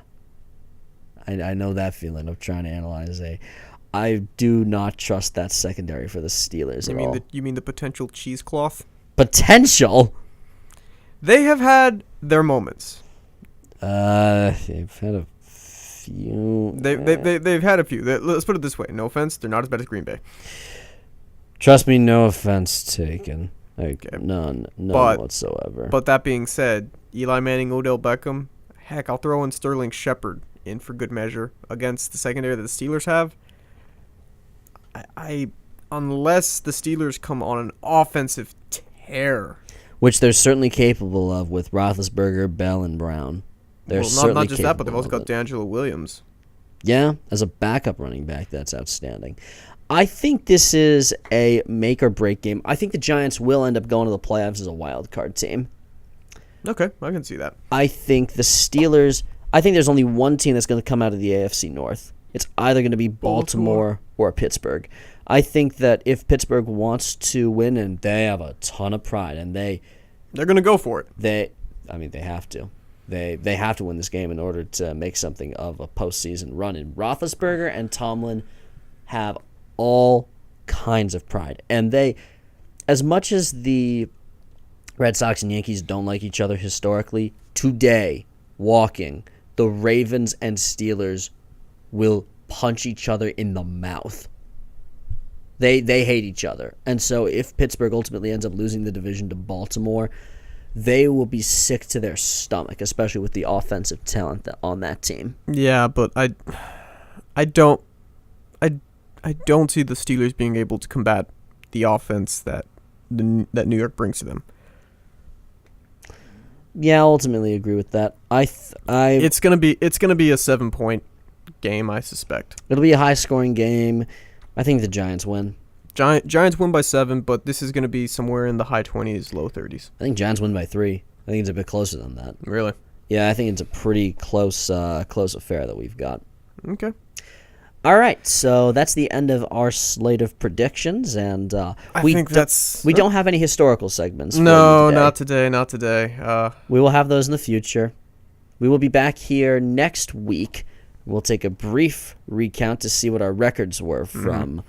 I know that feeling of trying to analyze I do not trust that secondary for the Steelers at all. You mean the potential cheesecloth? Potential? They have had their moments. They've had a few. They've had a few. Let's put it this way. No offense, they're not as bad as Green Bay. Trust me, no offense taken. Like, Okay. none But- whatsoever. But that being said, Eli Manning, Odell Beckham, heck, I'll throw in Sterling Shepard in for good measure against the secondary that the Steelers have. I unless the Steelers come on an offensive tear. Which they're certainly capable of with Roethlisberger, Bell, and Brown. They're Well, certainly not just that, but they've capable also of got it. D'Angelo Williams. Yeah, as a backup running back, that's outstanding. I think this is a make or break game. I think the Giants will end up going to the playoffs as a wild card team. Okay, I can see that. I think the Steelers. I think there's only one team that's going to come out of the AFC North. It's either going to be Baltimore or Pittsburgh. I think that if Pittsburgh wants to win, and they have a ton of pride, and They're going to go for it. they have to. They have to win this game in order to make something of a postseason run. And Roethlisberger and Tomlin have all kinds of pride. And they, as much as the Red Sox and Yankees don't like each other historically, today, walking, the Ravens and Steelers will punch each other in the mouth. They hate each other. And so if Pittsburgh ultimately ends up losing the division to Baltimore, they will be sick to their stomach, especially with the offensive talent on that team. Yeah, but I don't see the Steelers being able to combat the offense that New York brings to them. Yeah, I ultimately agree with that. It's gonna be a 7-point game, I suspect. It'll be a high-scoring game. I think the Giants win. Giants win by 7, but this is gonna be somewhere in the high 20s, low 30s. I think Giants win by 3. I think it's a bit closer than that. Really? Yeah, I think it's a pretty close affair that we've got. Okay. All right, so that's the end of our slate of predictions, and we don't have any historical segments. No, for you today. not today. We will have those in the future. We will be back here next week. We'll take a brief recount to see what our records were from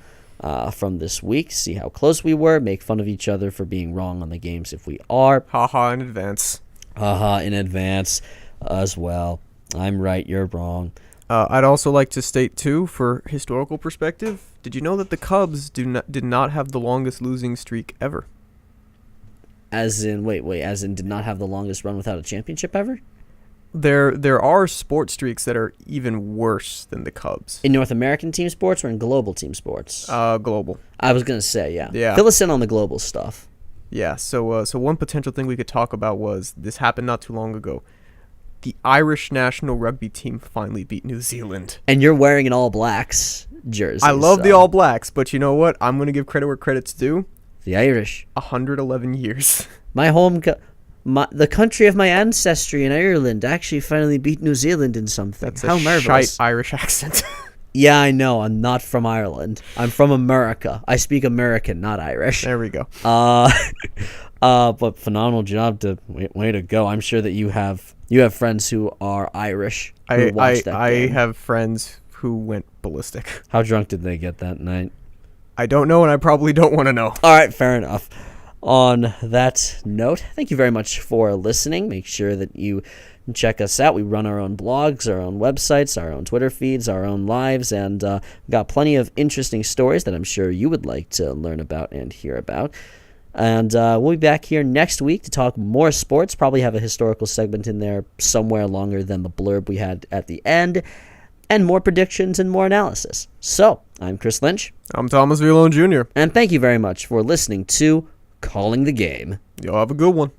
this week, see how close we were, make fun of each other for being wrong on the games if we are. Haha in advance. In advance as well. I'm right, you're wrong. I'd also like to state, too, for historical perspective, did you know that the Cubs did not have the longest losing streak ever? As in did not have the longest run without a championship ever? There are sports streaks that are even worse than the Cubs. In North American team sports or in global team sports? Global. I was going to say, yeah. Yeah. Fill us in on the global stuff. Yeah, so one potential thing we could talk about was, this happened not too long ago. The Irish national rugby team finally beat New Zealand. And you're wearing an All Blacks jersey. I love the so- All Blacks, but you know what? I'm going to give credit where credit's due. The Irish. 111 years. My the country of my ancestry in Ireland actually finally beat New Zealand in something. That's How a marvelous. shite Irish accent. Yeah, I know. I'm not from Ireland. I'm from America. I speak American, not Irish. There we go. But phenomenal job way to go. I'm sure that you have friends who are Irish who watched that I game. have friends who went ballistic. How drunk did they get that night? I don't know, and I probably don't want to know. All right, fair enough. On that note, thank you very much for listening. Make sure that you check us out. We run our own blogs, our own websites, our own Twitter feeds, our own lives, and got plenty of interesting stories that I'm sure you would like to learn about and hear about. And we'll be back here next week to talk more sports. Probably have a historical segment in there somewhere longer than the blurb we had at the end, and more predictions and more analysis. So, I'm Chris Lynch, I'm Thomas Villone Jr. and thank you very much for listening to Calling the Game. Y'all have a good one.